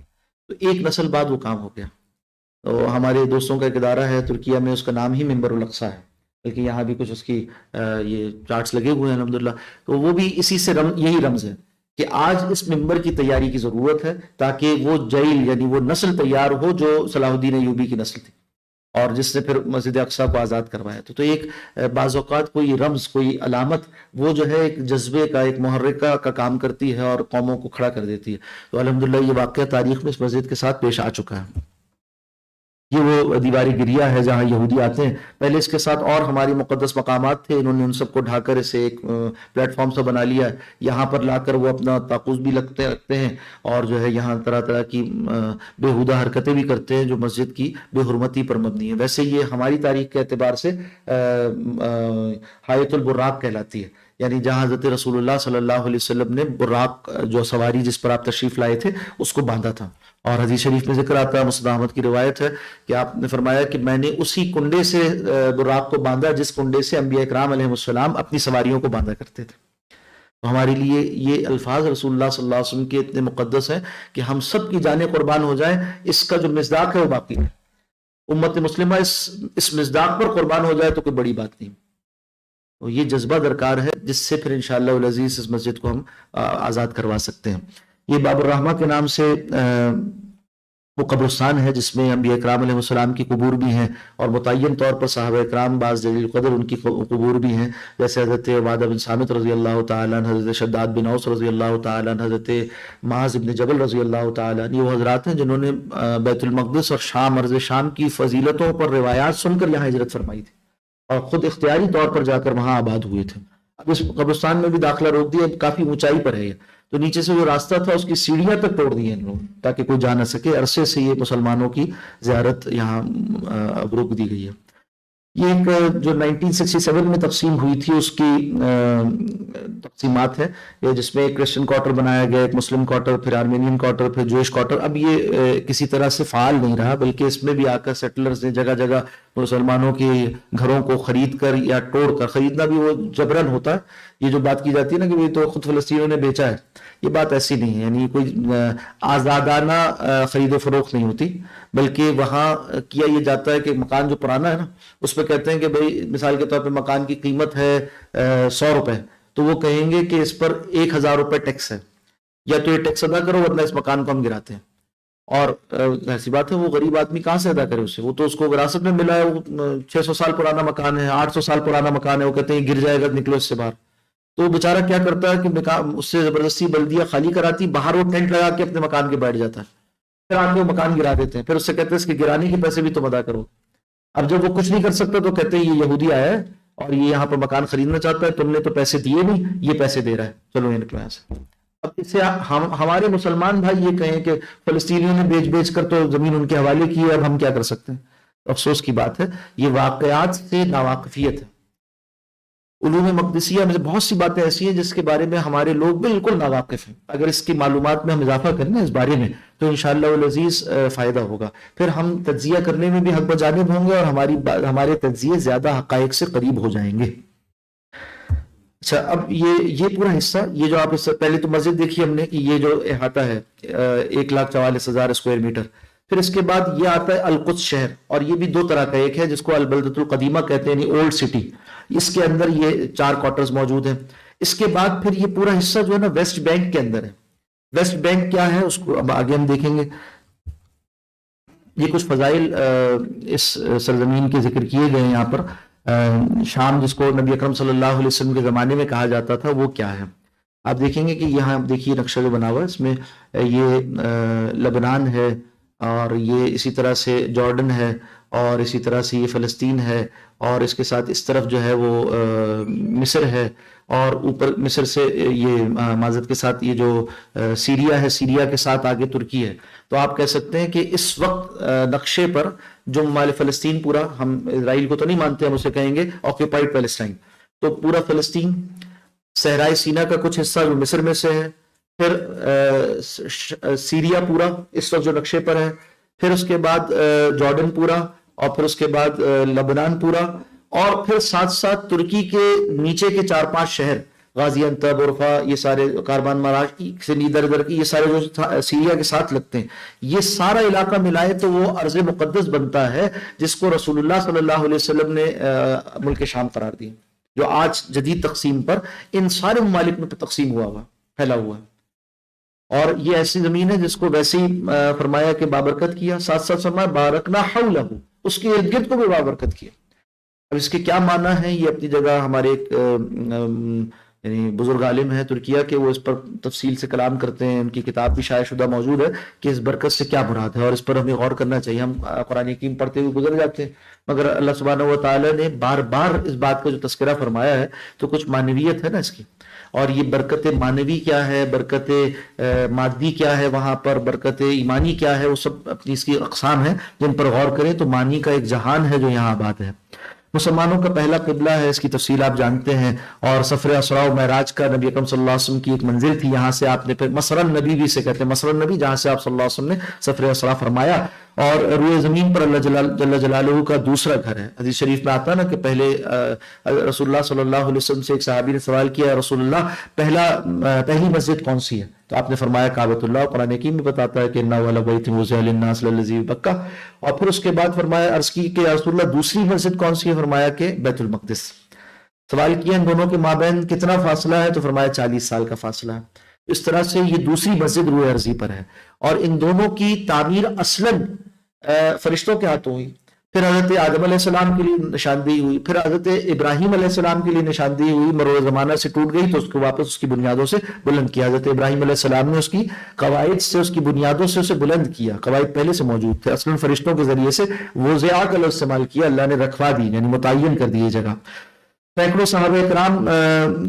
تو ایک نسل بعد وہ کام ہو گیا۔ تو ہمارے دوستوں کا ایک ادارہ ہے ترکیہ میں، اس کا نام ہی منبر الاقصیٰ ہے، بلکہ یہاں بھی کچھ اس کی یہ چارٹس لگے ہوئے ہیں الحمدللہ۔ تو وہ بھی اسی سے یہی رمز ہے کہ آج اس منبر کی تیاری کی ضرورت ہے تاکہ وہ جیل یعنی وہ نسل تیار ہو جو صلاح الدین ایوبی کی نسل تھی اور جس نے پھر مسجد اقصیٰ کو آزاد کروایا۔ تو ایک بعض اوقات کوئی رمز، کوئی علامت، وہ جو ہے ایک جذبے کا، ایک محرکہ کا کام کرتی ہے اور قوموں کو کھڑا کر دیتی ہے۔ تو الحمدللہ یہ واقعہ تاریخ میں اس مسجد کے ساتھ پیش آ چکا ہے۔ یہ وہ دیواری گریہ ہے جہاں یہودی آتے ہیں، پہلے اس کے ساتھ اور ہماری مقدس مقامات تھے، انہوں نے ان سب کو ڈھا کر اسے ایک پلیٹ فارم سے بنا لیا ہے، یہاں پر لا کر وہ اپنا طاقوس بھی رکھتے ہیں اور جو ہے یہاں طرح طرح کی بےہودہ حرکتیں بھی کرتے ہیں جو مسجد کی بے حرمتی پر مبنی ہے۔ ویسے یہ ہماری تاریخ کے اعتبار سے حایۃ البراق کہلاتی ہے، یعنی جہاں حضرت رسول اللہ صلی اللہ علیہ وسلم نے براق جو سواری جس پر آپ تشریف لائے تھے اس کو باندھا تھا، اور حدیث شریف میں ذکر آتا ہے، مسند احمد کی روایت ہے کہ آپ نے فرمایا کہ میں نے اسی کنڈے سے براق کو باندھا جس کنڈے سے انبیاء اکرام علیہ السلام اپنی سواریوں کو باندھا کرتے تھے۔ تو ہمارے لیے یہ الفاظ رسول اللہ صلی اللہ علیہ وسلم کے اتنے مقدس ہیں کہ ہم سب کی جانیں قربان ہو جائیں، اس کا جو مصداق ہے وہ باقی ہے۔ امت مسلمہ اس مصداق پر قربان ہو جائے تو کوئی بڑی بات نہیں. تو یہ جذبہ درکار ہے جس سے پھر انشاءاللہ العزیز اس مسجد کو ہم آزاد کروا سکتے ہیں. یہ باب الرحمہ کے نام سے وہ قبرستان ہے جس میں انبیاء اکرام علیہ السلام کی قبور بھی ہیں، اور متعین طور پر صحابہ اکرام بعض جلیل القدر ان کی قبور بھی ہیں، جیسے حضرت عبادہ بن صامت رضی اللہ تعالیٰ عنہ، حضرت شداد بن اوس رضی اللہ تعالیٰ عنہ، حضرت معاذ بن جبل رضی اللہ تعالیٰ عنہ. یہ وہ حضرات ہیں جنہوں نے بیت المقدس اور شام، ارض شام کی فضیلتوں پر روایات سن کر یہاں ہجرت فرمائی تھی اور خود اختیاری طور پر جا کر وہاں آباد ہوئے تھے. اب اس قبرستان میں بھی داخلہ روک دیا، کافی اونچائی پر ہے یہ، تو نیچے سے جو راستہ تھا اس کی سیڑھیاں تک توڑ دی ہیں ان لوگوں تاکہ کوئی جا نہ سکے. عرصے سے یہ مسلمانوں کی زیارت یہاں اب روک دی گئی ہے. یہ ایک جو 1967 میں تقسیم ہوئی تھی اس کی تقسیمات ہے، یہ جس میں ایک کرسچن کوارٹر بنایا گیا، ایک مسلم کوارٹر، پھر آرمینین کوارٹر، پھر جوئش کوارٹر. اب یہ کسی طرح سے فعال نہیں رہا، بلکہ اس میں بھی آ کر سیٹلرز نے جگہ جگہ مسلمانوں کے گھروں کو خرید کر یا توڑ کر، خریدنا بھی وہ جبرن ہوتا ہے. یہ جو بات کی جاتی ہے نا کہ تو خود فلسطینیوں نے بیچا ہے، یہ بات ایسی نہیں ہے، یعنی کوئی آزادانہ خرید و فروخت نہیں ہوتی، بلکہ وہاں کیا یہ جاتا ہے کہ مکان جو پرانا ہے نا اس پہ کہتے ہیں کہ بھئی مثال کے طور پہ مکان کی قیمت ہے 100 روپے، تو وہ کہیں گے کہ اس پر 1000 روپے ٹیکس ہے، یا تو یہ ٹیکس ادا کرو ورنہ اس مکان کو ہم گراتے ہیں. اور ایسی بات ہے وہ غریب آدمی کہاں سے ادا کرے اسے، وہ تو اس کو وراثت میں ملا ہے، وہ 600 سال پرانا مکان ہے، 800 سال پرانا مکان ہے، وہ کہتے ہیں گر جائے گا نکلو اس سے باہر. تو وہ بیچارہ کیا کرتا ہے کہ اس سے زبردستی بلدیہ خالی کراتی، باہر وہ ٹینٹ لگا کے اپنے مکان کے بیٹھ جاتا ہے، پھر آ کے وہ مکان گرا دیتے ہیں، پھر اس سے کہتے ہیں اس کے گرانے کے پیسے بھی تم ادا کرو. اب جب وہ کچھ نہیں کر سکتا تو کہتے ہیں یہ یہودی آیا ہے اور یہ یہاں پر مکان خریدنا چاہتا ہے، تم نے تو پیسے دیے نہیں، یہ پیسے دے رہا ہے، چلو یہ نکلو یہاں سے. اب اس سے ہمارے مسلمان بھائی یہ کہیں کہ فلسطینیوں نے بیچ کر تو زمین ان کے حوالے کی ہے، اب ہم کیا کر سکتے ہیں. افسوس کی بات ہے، یہ واقعات سے ناواقفیت ہے. علوم مقدسیہ میں سے بہت سی باتیں ایسی ہیں جس کے بارے میں ہمارے لوگ بالکل ناواقف ہیں. اگر اس کی معلومات میں ہم اضافہ کریں نا اس بارے میں تو انشاءاللہ العزیز فائدہ ہوگا، پھر ہم تجزیہ کرنے میں بھی حق بجانب ہوں گے اور ہمارے تجزیے زیادہ حقائق سے قریب ہو جائیں گے. اچھا، اب یہ پورا حصہ، یہ جو آپ پہلے تو مسجد دیکھی ہم نے کہ یہ جو احاطہ ہے 1,44,000 اسکوائر میٹر، پھر اس کے بعد یہ آتا ہے القدس شہر، اور یہ بھی دو طرح کا، ایک ہے جس کو البلدۃ القدیمہ کہتے ہیں یعنی اولڈ سٹی، اس کے اندر یہ 4 کوارٹرز موجود ہیں. اس کے بعد پھر یہ پورا حصہ جو ہے نا ویسٹ بینک کے اندر ہے. ویسٹ بینک کیا ہے اس کو اب آگے ہم دیکھیں گے. یہ کچھ فضائل اس سرزمین کے ذکر کیے گئے ہیں یہاں پر. شام جس کو نبی اکرم صلی اللہ علیہ وسلم کے زمانے میں کہا جاتا تھا وہ کیا ہے. آپ دیکھیں گے کہ یہاں دیکھیے نقشہ جو بنا ہوا ہے، اس میں یہ لبنان ہے، اور یہ اسی طرح سے جارڈن ہے، اور اسی طرح سے یہ فلسطین ہے، اور اس کے ساتھ اس طرف جو ہے وہ مصر ہے، اور اوپر مصر سے یہ معذرت کے ساتھ یہ جو سیریا ہے، سیریا کے ساتھ آگے ترکی ہے. تو آپ کہہ سکتے ہیں کہ اس وقت نقشے پر جو مال فلسطین پورا، ہم اسرائیل کو تو نہیں مانتے، ہم اسے کہیں گے آکوپائڈ پیلسٹائن، تو پورا فلسطین، صحرائے سینا کا کچھ حصہ جو مصر میں سے ہے، پھر سیریا پورا اس وقت جو نقشے پر ہے، پھر اس کے بعد جارڈن پورا، اور پھر اس کے بعد لبنان پورا، اور پھر ساتھ ساتھ ترکی کے نیچے کے 4-5 شہر، غازی انتب، عرفہ، یہ سارے کاربان مراج سے ادھر ادھر کی، یہ سارے جو سیریا کے ساتھ لگتے ہیں، یہ سارا علاقہ ملائے تو وہ ارض مقدس بنتا ہے جس کو رسول اللہ صلی اللہ علیہ وسلم نے ملک شام قرار دیا، جو آج جدید تقسیم پر ان سارے ممالک میں تقسیم ہوا پھیلا ہوا ہے. اور یہ ایسی زمین ہے جس کو ویسے ہی فرمایا کہ بابرکت کیا، ساتھ ساتھ فرمایا بارکنا حولہ، اس کے ارد گرد کو بھی بابرکت کیا. اب اس کے کیا معنی ہیں، یہ اپنی جگہ ہمارے ایک یعنی بزرگ عالم ہیں ترکیہ کے، وہ اس پر تفصیل سے کلام کرتے ہیں، ان کی کتاب بھی شائع شدہ موجود ہے کہ اس برکت سے کیا مراد ہے، اور اس پر ہمیں غور کرنا چاہیے. ہم قرآن حکیم پڑھتے ہوئے گزر جاتے ہیں، مگر اللہ سبحانہ و تعالیٰ نے بار بار اس بات کا جو تذکرہ فرمایا ہے تو کچھ معنویت ہے نا اس کی. اور یہ برکت معنوی کیا ہے، برکت مادی کیا ہے، وہاں پر برکت ایمانی کیا ہے، وہ سب اپنی اس کی اقسام ہیں جن پر غور کریں تو معنی کا ایک جہان ہے جو یہاں آباد ہے. مسلمانوں کا پہلا قبلہ ہے، اس کی تفصیل آپ جانتے ہیں، اور سفر اسراء و معراج کا نبی اکرم صلی اللہ علیہ وسلم کی ایک منزل تھی، یہاں سے آپ نے پھر مسر النبی بھی سے کہتے ہیں، مسر النبی جہاں سے آپ صلی اللہ علیہ وسلم نے سفر اسراء فرمایا، اور روئے زمین پر اللہ جل جلالہ کا دوسرا گھر ہے. حدیث شریف میں آتا ہے نا کہ پہلے رسول اللہ صلی اللہ علیہ وسلم سے ایک صحابی نے سوال کیا رسول اللہ پہلی مسجد کون سی ہے؟ تو آپ نے فرمایا کعبۃ اللہ. قرآن حکیم میں بتاتا ہے کہ انہ والا بیت وضع للناس للذی بکہ. اور پھر اس کے بعد فرمایا عرض کی کہ یا رسول اللہ دوسری مسجد کون سی ہے؟ فرمایا کہ بیت المقدس. سوال کیا ان دونوں کے مابین کتنا فاصلہ ہے؟ تو فرمایا 40 سال کا فاصلہ ہے. اس طرح سے یہ دوسری مسجد روئے ارضی پر ہے. اور ان دونوں کی تعمیر اصلاً فرشتوں کے ہاتھوں ہوئی. پھر حضرت آدم علیہ السلام کے لیے نشاندہی ہوئی. پھر حضرت ابراہیم علیہ السلام کے لیے نشاندہی ہوئی. مرور زمانہ سے ٹوٹ گئی تو اس کو واپس اس کی بنیادوں سے بلند کیا. حضرت ابراہیم علیہ السلام نے اس کی قواعد سے اس کی بنیادوں سے اسے بلند کیا. قواعد پہلے سے موجود تھے. اصلاً فرشتوں کے ذریعے سے وضع کا لفظ استعمال کیا. اللہ نے رکھوا دی یعنی متعین کر دی یہ جگہ. سینکڑوں صحابہ کرام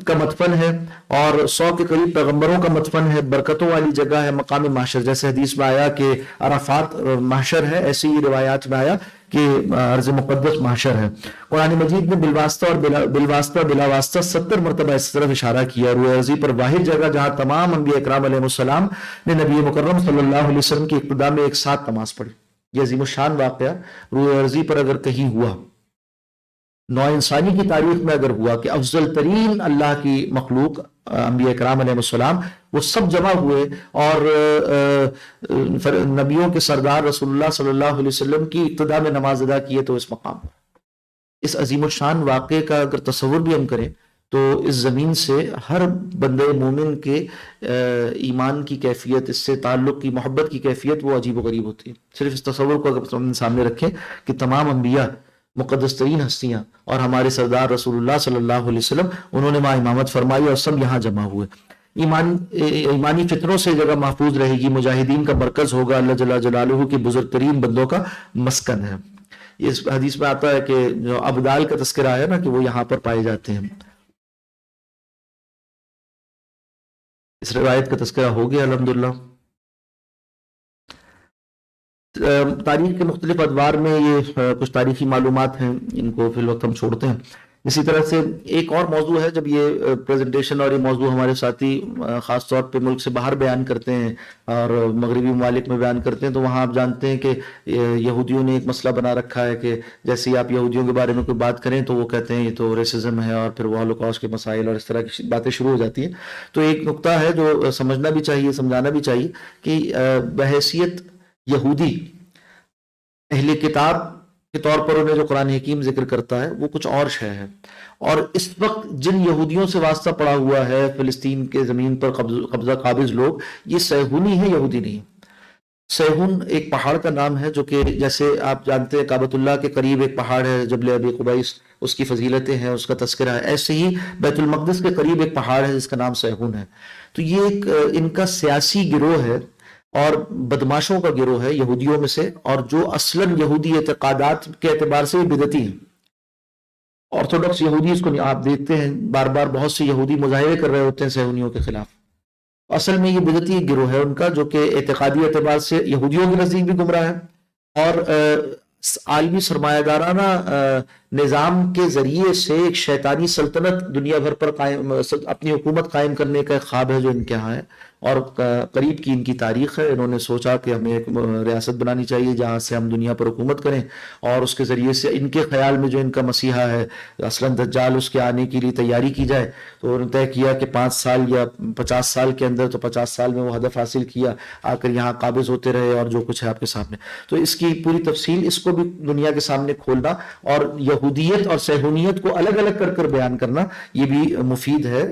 کا مدفن ہے اور 100 کے قریب پیغمبروں کا مدفن ہے. برکتوں والی جگہ ہے. مقام محشر جیسے حدیث میں آیا کہ عرفات محشر ہے، ایسی ہی روایات میں آیا کہ ارض مقدس محشر ہے. قرآن مجید میں بالواسطہ اور بلا واسطہ 70 مرتبہ اس طرف اشارہ کیا. روئے ارضی پر واحد جگہ جہاں تمام انبیاء اکرام علیہ السلام نے نبی مکرم صلی اللہ علیہ وسلم کی اقتداء میں ایک ساتھ نماز پڑھی. یہ عظیم الشان واقعہ روئے ارضی پر اگر کہیں ہوا، نوع انسانی کی تاریخ میں اگر ہوا کہ افضل ترین اللہ کی مخلوق انبیاء کرام علیہ السلام وہ سب جمع ہوئے اور نبیوں کے سردار رسول اللہ صلی اللہ علیہ وسلم کی ابتدا میں نماز ادا کیے، تو اس مقام پر اس عظیم الشان واقعے کا اگر تصور بھی ہم کریں تو اس زمین سے ہر بندے مومن کے ایمان کی کیفیت، اس سے تعلق کی، محبت کی کیفیت وہ عجیب و غریب ہوتی ہے. صرف اس تصور کو اگر ہم سامنے رکھیں کہ تمام انبیاء، مقدس ترین ہستیاں اور ہمارے سردار رسول اللہ صلی اللہ علیہ وسلم انہوں نے وہاں امامت فرمائی اور سب یہاں جمع ہوئے. ایمانی فتنوں سے جگہ محفوظ رہے گی. مجاہدین کا مرکز ہوگا. اللہ جل جلالہ کے بزرگ ترین بندوں کا مسکن ہے. اس حدیث میں آتا ہے کہ جو ابدال کا تذکرہ ہے نا کہ وہ یہاں پر پائے جاتے ہیں. اس روایت کا تذکرہ ہو گیا الحمدللہ. تاریخ کے مختلف ادوار میں یہ کچھ تاریخی معلومات ہیں، ان کو فی الوقت ہم چھوڑتے ہیں. اسی طرح سے ایک اور موضوع ہے، جب یہ پریزنٹیشن اور یہ موضوع ہمارے ساتھی خاص طور پہ ملک سے باہر بیان کرتے ہیں اور مغربی ممالک میں بیان کرتے ہیں، تو وہاں آپ جانتے ہیں کہ یہودیوں نے ایک مسئلہ بنا رکھا ہے کہ جیسے ہی آپ یہودیوں کے بارے میں کوئی بات کریں تو وہ کہتے ہیں یہ تو ریسزم ہے، اور پھر وہ ہولوکاسٹ کے مسائل اور اس طرح کی باتیں شروع ہو جاتی ہیں. تو ایک نقطہ ہے جو سمجھنا بھی چاہیے، سمجھانا بھی چاہیے کہ بحیثیت یہودی اہل کتاب کے طور پر انہیں جو قرآن حکیم ذکر کرتا ہے وہ کچھ اور شے ہے. اور اس وقت جن یہودیوں سے واسطہ پڑا ہوا ہے فلسطین کے زمین پر قبضہ قابض لوگ، یہ سیہونی ہے، یہودی نہیں. سیہون ایک پہاڑ کا نام ہے جو کہ جیسے آپ جانتے ہیں کعبۃ اللہ کے قریب ایک پہاڑ ہے جبل ابی قبیس، اس کی فضیلتیں ہیں، اس کا تذکرہ ہے. ایسے ہی بیت المقدس کے قریب ایک پہاڑ ہے جس کا نام سیہون ہے. تو یہ ایک ان کا سیاسی گروہ ہے اور بدماشوں کا گروہ ہے یہودیوں میں سے، اور جو اصلاً یہودی اعتقادات کے اعتبار سے بدعتی ہیں. آرتھوڈکس یہودی اس کو آپ دیکھتے ہیں بار بار بہت سے یہودی مظاہرے کر رہے ہوتے ہیں صہیونیوں کے خلاف. اصل میں یہ بدعتی گروہ ہے ان کا جو کہ اعتقادی اعتبار سے یہودیوں کے نزدیک بھی گمراہ ہے اور عالمی سرمایہ دارانہ نظام کے ذریعے سے ایک شیطانی سلطنت دنیا بھر پر قائم، اپنی حکومت قائم کرنے کا ایک خواب ہے جو ان کے ہاں ہے اور قریب کی ان کی تاریخ ہے. انہوں نے سوچا کہ ہمیں ایک ریاست بنانی چاہیے جہاں سے ہم دنیا پر حکومت کریں، اور اس کے ذریعے سے ان کے خیال میں جو ان کا مسیحا ہے اصلاً دجال، اس کے آنے کے لیے تیاری کی جائے. تو انہوں نے طے کیا کہ 5 سال یا 50 سال کے اندر، تو 50 سال میں وہ ہدف حاصل کیا، آ کر یہاں قابض ہوتے رہے اور جو کچھ ہے آپ کے سامنے. تو اس کی پوری تفصیل اس کو بھی دنیا کے سامنے کھولنا اور یہودیت اور صہیونیت کو الگ الگ کر بیان کرنا یہ بھی مفید ہے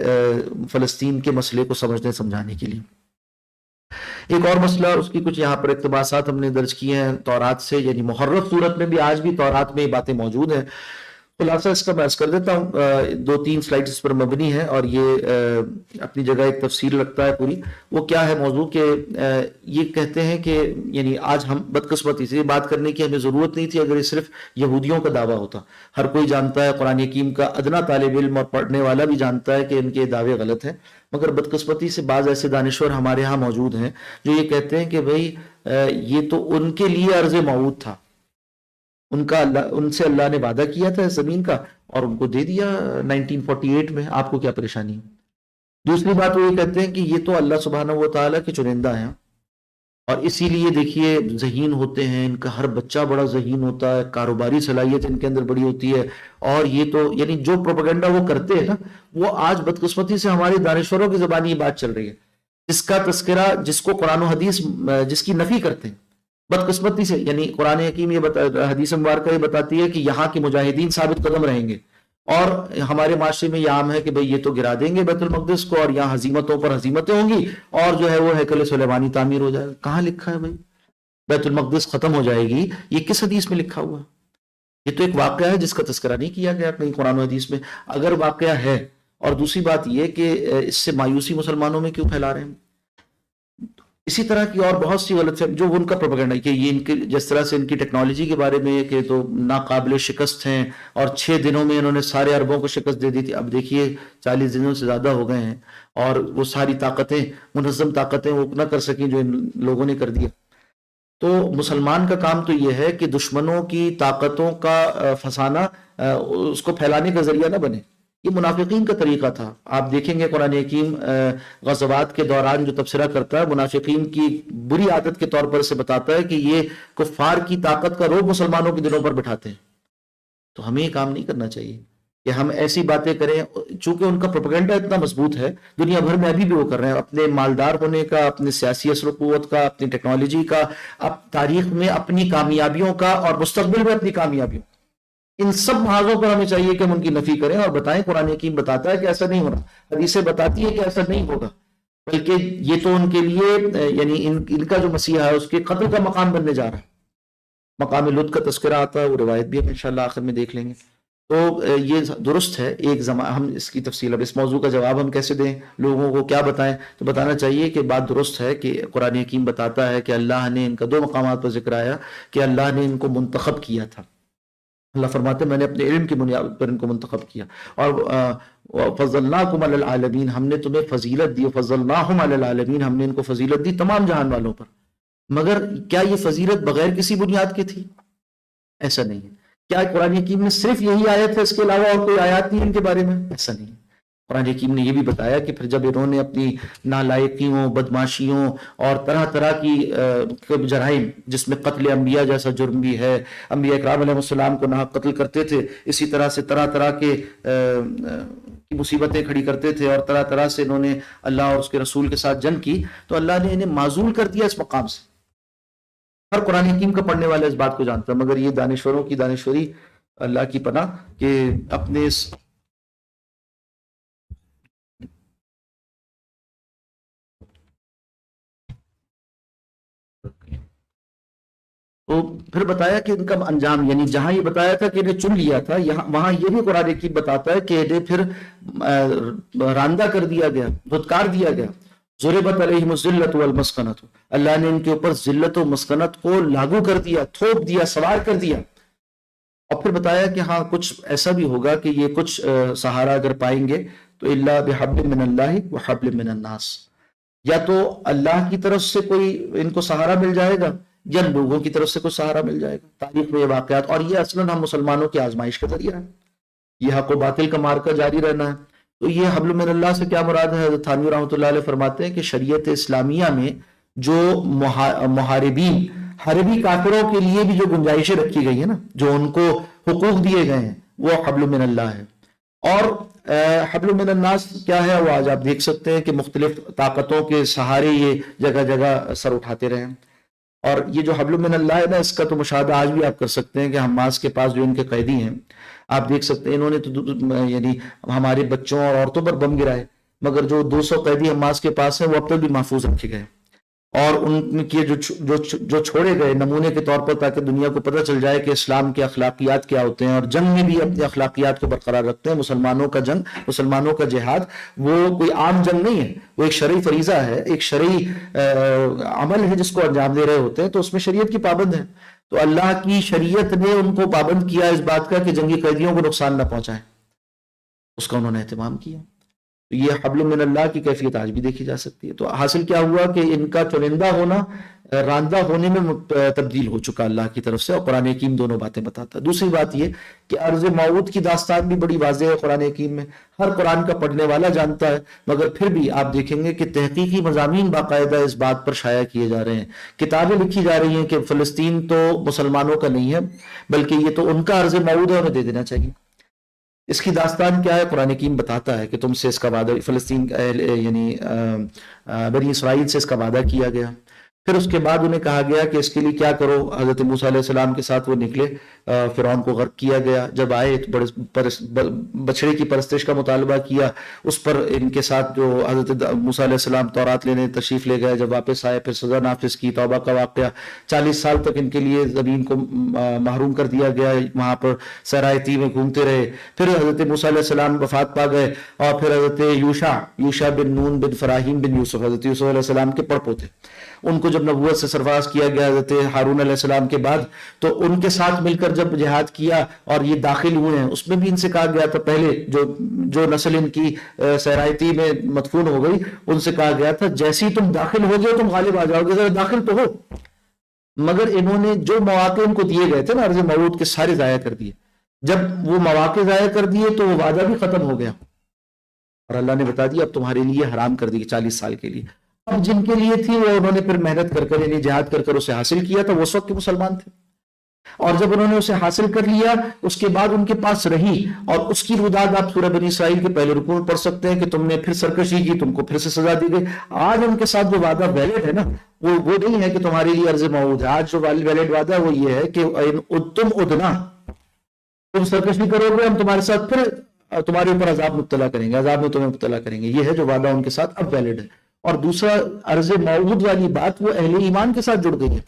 فلسطین کے مسئلے کو سمجھنے سمجھانے کے لیے. ایک اور مسئلہ، اس کی کچھ یہاں پر اقتباسات ہم نے درج کیے ہیں تورات سے، یعنی محرف صورت میں بھی آج بھی تورات میں یہ باتیں موجود ہیں. خلاصہ اس کا میں عرض کر دیتا ہوں، 2-3 سلائڈز اس پر مبنی ہے اور یہ اپنی جگہ ایک تفسیر لگتا ہے پوری. وہ کیا ہے موضوع کہ یہ کہتے ہیں کہ یعنی آج ہم بدقسمتی سے بات کرنے کی ہمیں ضرورت نہیں تھی اگر یہ صرف یہودیوں کا دعویٰ ہوتا. ہر کوئی جانتا ہے، قرآن حکیم کا ادنا طالب علم اور پڑھنے والا بھی جانتا ہے کہ ان کے دعوے غلط ہیں. مگر بدقسمتی سے بعض ایسے دانشور ہمارے ہاں موجود ہیں جو یہ کہتے ہیں کہ بھئی یہ تو ان کے لیے عرض موعود تھا، ان سے اللہ نے وعدہ کیا تھا زمین کا اور ان کو دے دیا 1948 میں، آپ کو کیا پریشانی ہے. دوسری بات وہ یہ کہتے ہیں کہ یہ تو اللہ سبحانہ و تعالیٰ کے چنندہ ہیں اور اسی لیے دیکھیے ذہین ہوتے ہیں، ان کا ہر بچہ بڑا ذہین ہوتا ہے، کاروباری صلاحیت ان کے اندر بڑی ہوتی ہے، اور یہ تو یعنی جو پروپیگنڈا وہ کرتے ہیں نا، وہ آج بدقسمتی سے ہماری دانشوروں کی زبانی یہ بات چل رہی ہے، جس کا تذکرہ، جس کو قرآن و حدیث جس کی نفی کرتے ہیں بدقسمتی سے، یعنی قرآن حکیم حدیث مبارکہ یہ بتاتی ہے کہ یہاں کے مجاہدین ثابت قدم رہیں گے، اور ہمارے معاشرے میں یہ عام ہے کہ بھئی یہ تو گرا دیں گے بیت المقدس کو، اور یہاں ہزیمتوں پر ہزیمتیں ہوں گی، اور جو ہے وہ ہیکل سلیمانی تعمیر ہو جائے گا۔ کہاں لکھا ہے بھئی بیت المقدس ختم ہو جائے گی؟ یہ کس حدیث میں لکھا ہوا؟ یہ تو ایک واقعہ ہے جس کا تذکرہ نہیں کیا گیا کہیں قرآن و حدیث میں، اگر واقعہ ہے۔ اور دوسری بات یہ کہ اس سے مایوسی مسلمانوں میں کیوں پھیلا رہے ہیں؟ اسی طرح کی اور بہت سی غلط فہمی جو ان کا پروپیگنڈا ہے کہ یہ ان کے جس طرح سے ان کی ٹیکنالوجی کے بارے میں کہ تو ناقابل شکست ہیں، اور 6 دنوں میں انہوں نے سارے عربوں کو شکست دے دی تھی، اب دیکھیے 40 دنوں سے زیادہ ہو گئے ہیں، اور وہ ساری طاقتیں، منظم طاقتیں وہ نہ کر سکیں جو ان لوگوں نے کر دیا۔ تو مسلمان کا کام تو یہ ہے کہ دشمنوں کی طاقتوں کا فسانہ اس کو پھیلانے کا ذریعہ نہ بنے۔ یہ منافقین کا طریقہ تھا۔ آپ دیکھیں گے قرآن حکیم غزوات کے دوران جو تبصرہ کرتا ہے، منافقین کی بری عادت کے طور پر اسے بتاتا ہے کہ یہ کفار کی طاقت کا روب مسلمانوں کے دلوں پر بٹھاتے ہیں۔ تو ہمیں یہ کام نہیں کرنا چاہیے کہ ہم ایسی باتیں کریں، چونکہ ان کا پروپیگنڈا اتنا مضبوط ہے، دنیا بھر میں ابھی بھی وہ کر رہے ہیں، اپنے مالدار ہونے کا، اپنے سیاسی اثر و قوت کا، اپنی ٹیکنالوجی کا، اب تاریخ میں اپنی کامیابیوں کا، اور مستقبل میں اپنی کامیابیوں، ان سب محاذوں پر ہمیں چاہیے کہ ہم ان کی نفی کریں اور بتائیں قرآن حکیم بتاتا ہے کہ ایسا نہیں ہونا، حدیثیں بتاتی ہے کہ ایسا نہیں ہوگا، بلکہ یہ تو ان کے لیے یعنی ان کا جو مسیحا ہے اس کے قتل کا مقام بننے جا رہا ہے۔ مقام لط کا تذکرہ آتا ہے، وہ روایت بھی ہم انشاءاللہ آخر میں دیکھ لیں گے۔ تو یہ درست ہے، ایک زمان ہم اس کی تفصیل، اب اس موضوع کا جواب ہم کیسے دیں، لوگوں کو کیا بتائیں، تو بتانا چاہیے کہ بات درست ہے کہ قرآن حکیم بتاتا ہے کہ اللہ نے ان کا 2 مقامات پر ذکر آیا کہ اللہ نے ان کو منتخب کیا تھا۔ اللہ فرماتے ہیں میں نے اپنے علم کی بنیاد پر ان کو منتخب کیا، اور فضلناکم علی العالمین، ہم نے تمہیں فضیلت دی، فضلناہم علی العالمین، ہم نے ان کو فضیلت دی تمام جہان والوں پر۔ مگر کیا یہ فضیلت بغیر کسی بنیاد کے تھی؟ ایسا نہیں ہے۔ کیا قرآن حکیم میں صرف یہی آیت ہے، اس کے علاوہ اور کوئی آیات نہیں ان کے بارے میں؟ ایسا نہیں ہے۔ قرآن حکیم نے یہ بھی بتایا کہ پھر جب انہوں نے اپنی نالائقیوں، بدماشیوں اور طرح طرح کی جرائم، جس میں قتل انبیاء جیسا جرم بھی ہے، انبیاء اکرام علیہ السلام کو ناحق قتل کرتے تھے، اسی طرح سے طرح طرح کے مصیبتیں کھڑی کرتے تھے، اور طرح طرح سے انہوں نے اللہ اور اس کے رسول کے ساتھ جنگ کی، تو اللہ نے انہیں معزول کر دیا اس مقام سے۔ ہر قرآن حکیم کا پڑھنے والا اس بات کو جانتا ہے، مگر یہ دانشوروں کی دانشوری، اللہ کی پناہ، کہ اپنے اس تو پھر بتایا کہ ان کا انجام، یعنی جہاں یہ بتایا تھا کہ انہیں چن لیا تھا، یہاں وہاں یہ بھی قرآن حکیم بتاتا ہے کہ انہیں پھر راندہ کر دیا گیا، دھتکار دیا گیا۔ ضربت علیہم الذلۃ والمسکنۃ، اللہ نے ان کے اوپر ذلت و مسکنت کو لاگو کر دیا، تھوپ دیا، سوار کر دیا۔ اور پھر بتایا کہ ہاں کچھ ایسا بھی ہوگا کہ یہ کچھ سہارا اگر پائیں گے تو الا بحبل من اللہ وحبل من الناس، یا تو اللہ کی طرف سے کوئی ان کو سہارا مل جائے گا، یا لوگوں کی طرف سے کوئی سہارا مل جائے گا۔ تاریخ میں یہ واقعات، اور یہ اصلاً ہم مسلمانوں کی آزمائش کا ذریعہ ہے، یہ حق و باطل کا مارکا جاری رہنا ہے۔ تو یہ حبل من اللہ سے کیا مراد ہے؟ حضرت تھانوی رحمۃ اللہ علیہ فرماتے ہیں کہ شریعت اسلامیہ میں جو محاربین، حربی کافروں کے لیے بھی جو گنجائشیں رکھی گئی ہیں نا، جو ان کو حقوق دیے گئے ہیں، وہ حبل من اللہ ہے۔ اور حبل من الناس کیا ہے؟ وہ آج آپ دیکھ سکتے ہیں کہ مختلف طاقتوں کے سہارے یہ جگہ جگہ سر اٹھاتے رہے ہیں۔ اور یہ جو حبل من اللہ ہے نا، اس کا تو مشاہدہ آج بھی آپ کر سکتے ہیں کہ حماس کے پاس جو ان کے قیدی ہیں، آپ دیکھ سکتے ہیں انہوں نے تو یعنی ہمارے بچوں اور عورتوں پر بم گرائے، مگر جو 200 قیدی حماس کے پاس ہیں وہ اب تک بھی محفوظ رکھے گئے، اور ان کے جو چھوڑے گئے نمونے کے طور پر، تاکہ دنیا کو پتہ چل جائے کہ اسلام کے اخلاقیات کیا ہوتے ہیں، اور جنگ میں بھی اپنے اخلاقیات کو برقرار رکھتے ہیں۔ مسلمانوں کا جنگ، مسلمانوں کا جہاد، وہ کوئی عام جنگ نہیں ہے، وہ ایک شرعی فریضہ ہے، ایک شرعی عمل ہے جس کو انجام دے رہے ہوتے ہیں، تو اس میں شریعت کی پابند ہے۔ تو اللہ کی شریعت نے ان کو پابند کیا اس بات کا کہ جنگی قیدیوں کو نقصان نہ پہنچائے، اس کا انہوں نے اہتمام کیا۔ تو یہ حبل من اللہ کی کیفیت آج بھی دیکھی جا سکتی ہے. تو حاصل کیا ہوا کہ ان کا چنندہ ہونا راندہ ہونے میں تبدیل ہو چکا اللہ کی طرف سے, اور قرآن حکیم دونوں باتیں بتاتا ہے. دوسری بات یہ کہ عرض موعود کی داستان بھی بڑی واضح ہے قرآن حکیم میں, ہر قرآن کا پڑھنے والا جانتا ہے, مگر پھر بھی آپ دیکھیں گے کہ تحقیقی مضامین باقاعدہ اس بات پر شائع کیے جا رہے ہیں, کتابیں لکھی جا رہی ہیں کہ فلسطین تو مسلمانوں کا نہیں ہے بلکہ یہ تو ان کا عرض موعود ہے, انہیں دے دینا چاہیے. اس کی داستان کیا ہے؟ قرآن حکیم بتاتا ہے کہ تم سے اس کا وعدہ, فلسطین یعنی بنی اسرائیل سے اس کا وعدہ کیا گیا. پھر اس کے بعد انہیں کہا گیا کہ اس کے لیے کیا کرو. حضرت موسیٰ علیہ السلام کے ساتھ وہ نکلے, فرعون کو غرق کیا گیا. جب آئے بچڑے کی پرستش کا مطالبہ کیا, اس پر ان کے ساتھ جو حضرت موسیٰ علیہ السلام تورات لینے تشریف لے گئے, جب واپس آئے پھر سزا نافذ کی. توبہ کا واقعہ, 40 سال تک ان کے لیے زمین کو محروم کر دیا گیا, وہاں پر صحرائے طی میں گھومتے رہے. پھر حضرت موسیٰ علیہ السلام وفات پا گئے, اور پھر حضرت یوشع بن نون بن فراہیم بن یوسف, حضرت یوسف علیہ السلام کے پڑپوتے, ان کو جب نبوت سے سرفراز کیا گیا حضرت ہارون علیہ السلام کے بعد, تو ان کے ساتھ مل کر جب جہاد کیا اور یہ داخل ہوئے ہیں, اس میں بھی ان سے کہا گیا تھا, پہلے جو نسل ان کی صحرائے طی میں مدفون ہو گئی, ان سے کہا گیا تھا جیسے ہی تم داخل ہو گئے تم غالب آ جاؤ گے, ذرا داخل تو ہو. مگر انہوں نے جو مواقع ان کو دیے گئے تھے نا عرض موعود کے, سارے ضائع کر دیے. جب وہ مواقع ضائع کر دیے تو وہ وعدہ بھی ختم ہو گیا, اور اللہ نے بتا دیا اب تمہارے لیے حرام کر دی 40 سال کے لیے. اب جن کے لیے تھی وہ انہوں نے پھر محنت کر کر یعنی جہاد کر کر اسے حاصل کیا تھا, وہ اس وقت کے مسلمان تھے. اور جب انہوں نے اسے حاصل کر لیا, اس کے بعد ان کے پاس رہی, اور اس کی روداد آپ سورہ بنی اسرائیل کے پہلے رکوع میں پڑھ سکتے ہیں کہ تم نے پھر سرکشی کی, تم کو پھر سے سزا دی گئی. آج ان کے ساتھ جو وعدہ ویلڈ ہے نا, وہ نہیں ہے کہ تمہارے لیے عرض موعود ہے. آج جو ویلڈ وعدہ ہے وہ یہ ہے کہ تم ادنا, تم سرکشی کرو گے, ہم تمہارے ساتھ پھر تمہارے اوپر عذاب مبتلا کریں گے, عذاب میں تمہیں مبتلا کریں گے. یہ ہے جو وعدہ ان کے ساتھ اب ویلڈ ہے. اور دوسرا عرض موعود والی بات وہ اہل ایمان کے ساتھ جڑ گئی ہے.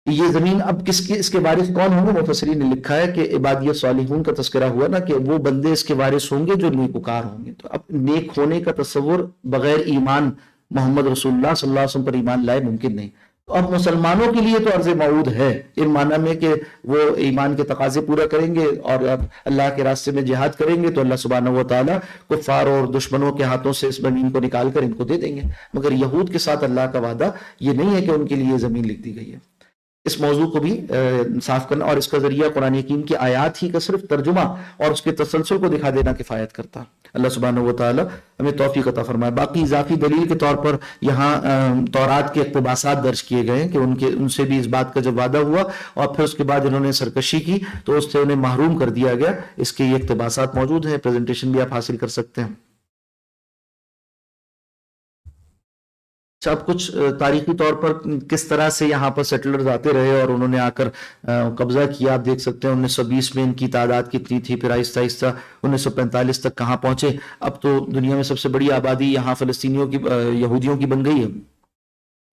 یہ زمین اب اس کے وارث کون ہوں گے؟ مفسرین نے لکھا ہے کہ عبادی صالحون کا تذکرہ ہوا نا, کہ وہ بندے اس کے وارث ہوں گے جو نیکوکار ہوں گے. تو اب نیک ہونے کا تصور بغیر ایمان محمد رسول اللہ صلی اللہ علیہ وسلم پر ایمان لائے ممکن نہیں. تو اب مسلمانوں کے لیے تو عرض موعود ہے, ان معنی میں کہ وہ ایمان کے تقاضے پورا کریں گے اور اللہ کے راستے میں جہاد کریں گے, تو اللہ سبحانہ و تعالیٰ کفار اور دشمنوں کے ہاتھوں سے اس زمین کو نکال کر ان کو دے دیں گے. مگر یہود کے ساتھ اللہ کا وعدہ یہ نہیں ہے کہ ان کے لیے زمین لکھ دی گئی ہے. اس موضوع کو بھی صاف کرنا, اور اس کا ذریعہ قرآن حکیم کی آیات ہی کا صرف ترجمہ اور اس کے تسلسل کو دکھا دینا کفایت کرتا. اللہ سبحانہ و تعالی ہمیں توفیق عطا فرمائے. باقی اضافی دلیل کے طور پر یہاں تورات کے اقتباسات درج کیے گئے ہیں کہ ان سے بھی اس بات کا جب وعدہ ہوا اور پھر اس کے بعد انہوں نے سرکشی کی تو اس سے انہیں محروم کر دیا گیا. اس کے یہ اقتباسات موجود ہیں, پریزنٹیشن بھی آپ حاصل کر سکتے ہیں. اب کچھ تاریخی طور پر کس طرح سے یہاں پر سیٹلرز آتے رہے اور انہوں نے آ کر قبضہ کیا. آپ دیکھ سکتے ہیں 1920 میں ان کی تعداد کتنی تھی, پھر آہستہ آہستہ 1945 تک کہاں پہنچے. اب تو دنیا میں سب سے بڑی آبادی یہاں فلسطینیوں کی, یہودیوں کی بن گئی ہے.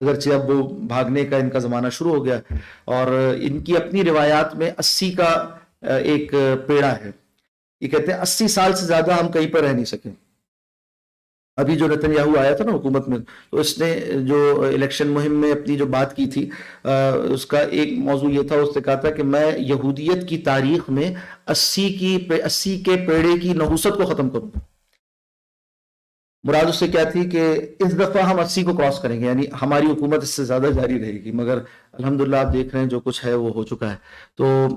اگرچہ اب وہ بھاگنے کا ان کا زمانہ شروع ہو گیا, اور ان کی اپنی روایات میں 80 کا ایک پیڑا ہے. یہ کہتے ہیں 80 سال سے زیادہ ہم کہیں پر رہ نہیں سکے. ابھی جو نتن یاہو آیا تھا نا حکومت میں, تو اس نے جو الیکشن مہم میں اپنی جو بات کی تھی, اس کا ایک موضوع یہ تھا, اس نے کہا تھا کہ میں یہودیت کی تاریخ میں 80 کے پیڑے کی نحوست کو ختم کروں گا. مراد اس سے کیا تھی کہ اس دفعہ ہم 80 کو کراس کریں گے, یعنی ہماری حکومت اس سے زیادہ جاری رہے گی. مگر الحمدللہ آپ دیکھ رہے ہیں جو کچھ ہے وہ ہو چکا ہے. تو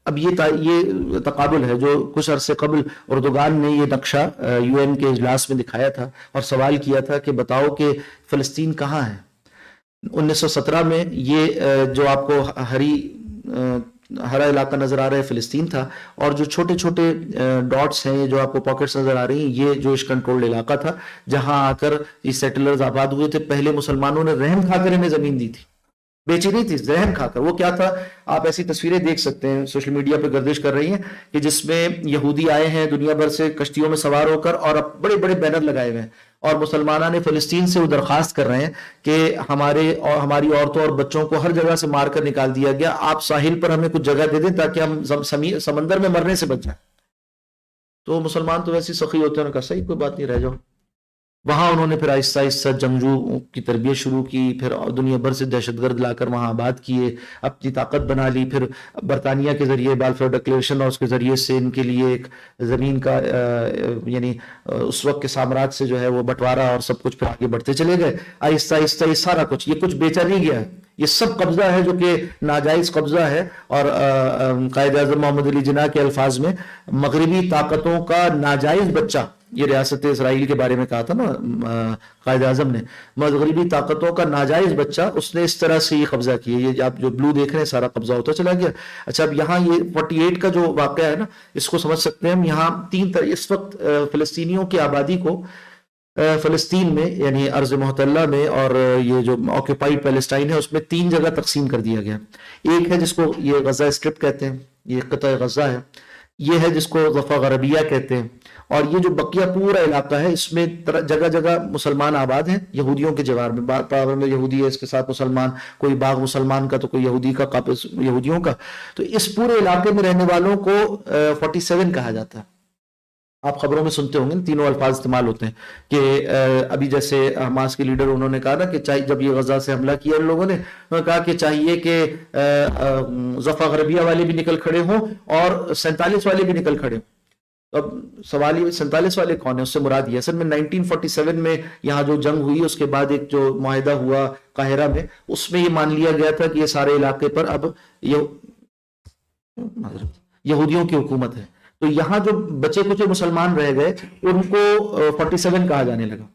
اب یہ تقابل ہے جو کچھ عرصے قبل اردوغان نے یہ نقشہ یو این کے اجلاس میں دکھایا تھا اور سوال کیا تھا کہ بتاؤ کہ فلسطین کہاں ہے. 1917 میں یہ جو آپ کو ہرا علاقہ نظر آ رہا ہے فلسطین تھا, اور جو چھوٹے چھوٹے ڈاٹس ہیں جو آپ کو پاکٹس نظر آ رہی ہیں یہ جوش کنٹرولڈ علاقہ تھا جہاں آ کر یہ سیٹلرز آباد ہوئے تھے. پہلے مسلمانوں نے رحم کھا کر انہیں زمین دی تھی, بیچی نہیں تھی, رحم کھا کر. وہ کیا تھا, آپ ایسی تصویریں دیکھ سکتے ہیں سوشل میڈیا پہ گردش کر رہی ہیں کہ جس میں یہودی آئے ہیں دنیا بھر سے کشتیوں میں سوار ہو کر, اور بڑے بڑے بینر لگائے ہوئے ہیں, اور مسلمانوں نے فلسطین سے وہ درخواست کر رہے ہیں کہ ہماری عورتوں اور بچوں کو ہر جگہ سے مار کر نکال دیا گیا, آپ ساحل پر ہمیں کچھ جگہ دے دیں تاکہ ہم سمندر میں مرنے سے بچ جائیں. تو مسلمان تو ویسے سخی ہوتے ہیں, انہوں نے کہا صحیح, کوئی بات نہیں, رہ جاؤ. وہاں انہوں نے پھر آہستہ آہستہ جنگجو کی تربیت شروع کی، پھر دنیا بھر سے دہشت گرد لا کر وہاں آباد کیے، اپنی طاقت بنا لی، پھر برطانیہ کے ذریعے بالفور ڈکلیریشن اور اس کے ذریعے سے ان کے لیے ایک زمین کا یعنی اس وقت کے سامراج سے جو ہے وہ بٹوارا اور سب کچھ پھر آگے بڑھتے چلے گئے آہستہ آہستہ۔ یہ سارا کچھ، یہ کچھ بیچا نہیں گیا ہے، یہ سب قبضہ ہے جو کہ ناجائز قبضہ ہے، اور قائد اعظم محمد علی جناح کے الفاظ میں مغربی طاقتوں کا ناجائز بچہ، یہ ریاست اسرائیل کے بارے میں کہا تھا نا قائد اعظم نے، مغربی طاقتوں کا ناجائز بچہ، اس نے اس طرح سے یہ قبضہ کیا۔ یہ آپ جو بلو دیکھ رہے ہیں سارا قبضہ ہوتا چلا گیا۔ اچھا اب یہاں یہ 48 کا جو واقعہ ہے نا، اس کو سمجھ سکتے ہیں ہم۔ یہاں تین طرح اس وقت فلسطینیوں کی آبادی کو فلسطین میں یعنی ارض محتلہ میں اور یہ جو آکوپائیڈ پیلسٹائن ہے اس میں تین جگہ تقسیم کر دیا گیا۔ ایک ہے جس کو یہ غزہ اسٹرپ کہتے ہیں، یہ قطع غزہ ہے، یہ ہے جس کو ضفہ غربیہ کہتے ہیں، اور یہ جو بقیہ پورا علاقہ ہے اس میں جگہ جگہ مسلمان آباد ہیں یہودیوں کے جوار میں، پاور میں یہودی ہے، اس کے ساتھ مسلمان، کوئی باغ مسلمان کا تو کوئی یہودی کا، قابض یہودیوں کا، تو اس پورے علاقے میں رہنے والوں کو 47 کہا جاتا ہے۔ آپ خبروں میں سنتے ہوں گے تینوں الفاظ استعمال ہوتے ہیں کہ ابھی جیسے حماس کے لیڈر انہوں نے کہا نا کہ چاہیے، جب یہ غزہ سے حملہ کیا ان لوگوں نے کہا کہ چاہیے کہ ضفہ غربیہ والے بھی نکل کھڑے ہوں اور 47 والے بھی نکل کھڑے ہوں۔ اب سوال یہ 47 والے کون ہیں، اس سے مراد یہ اصل میں 1947 میں یہاں جو جنگ ہوئی اس کے بعد ایک جو معاہدہ ہوا قاہرہ میں، اس میں یہ مان لیا گیا تھا کہ یہ سارے علاقے پر اب یہودیوں کی حکومت ہے، تو یہاں جو بچے کچھ مسلمان رہ گئے ان کو 47 کہا جانے لگا،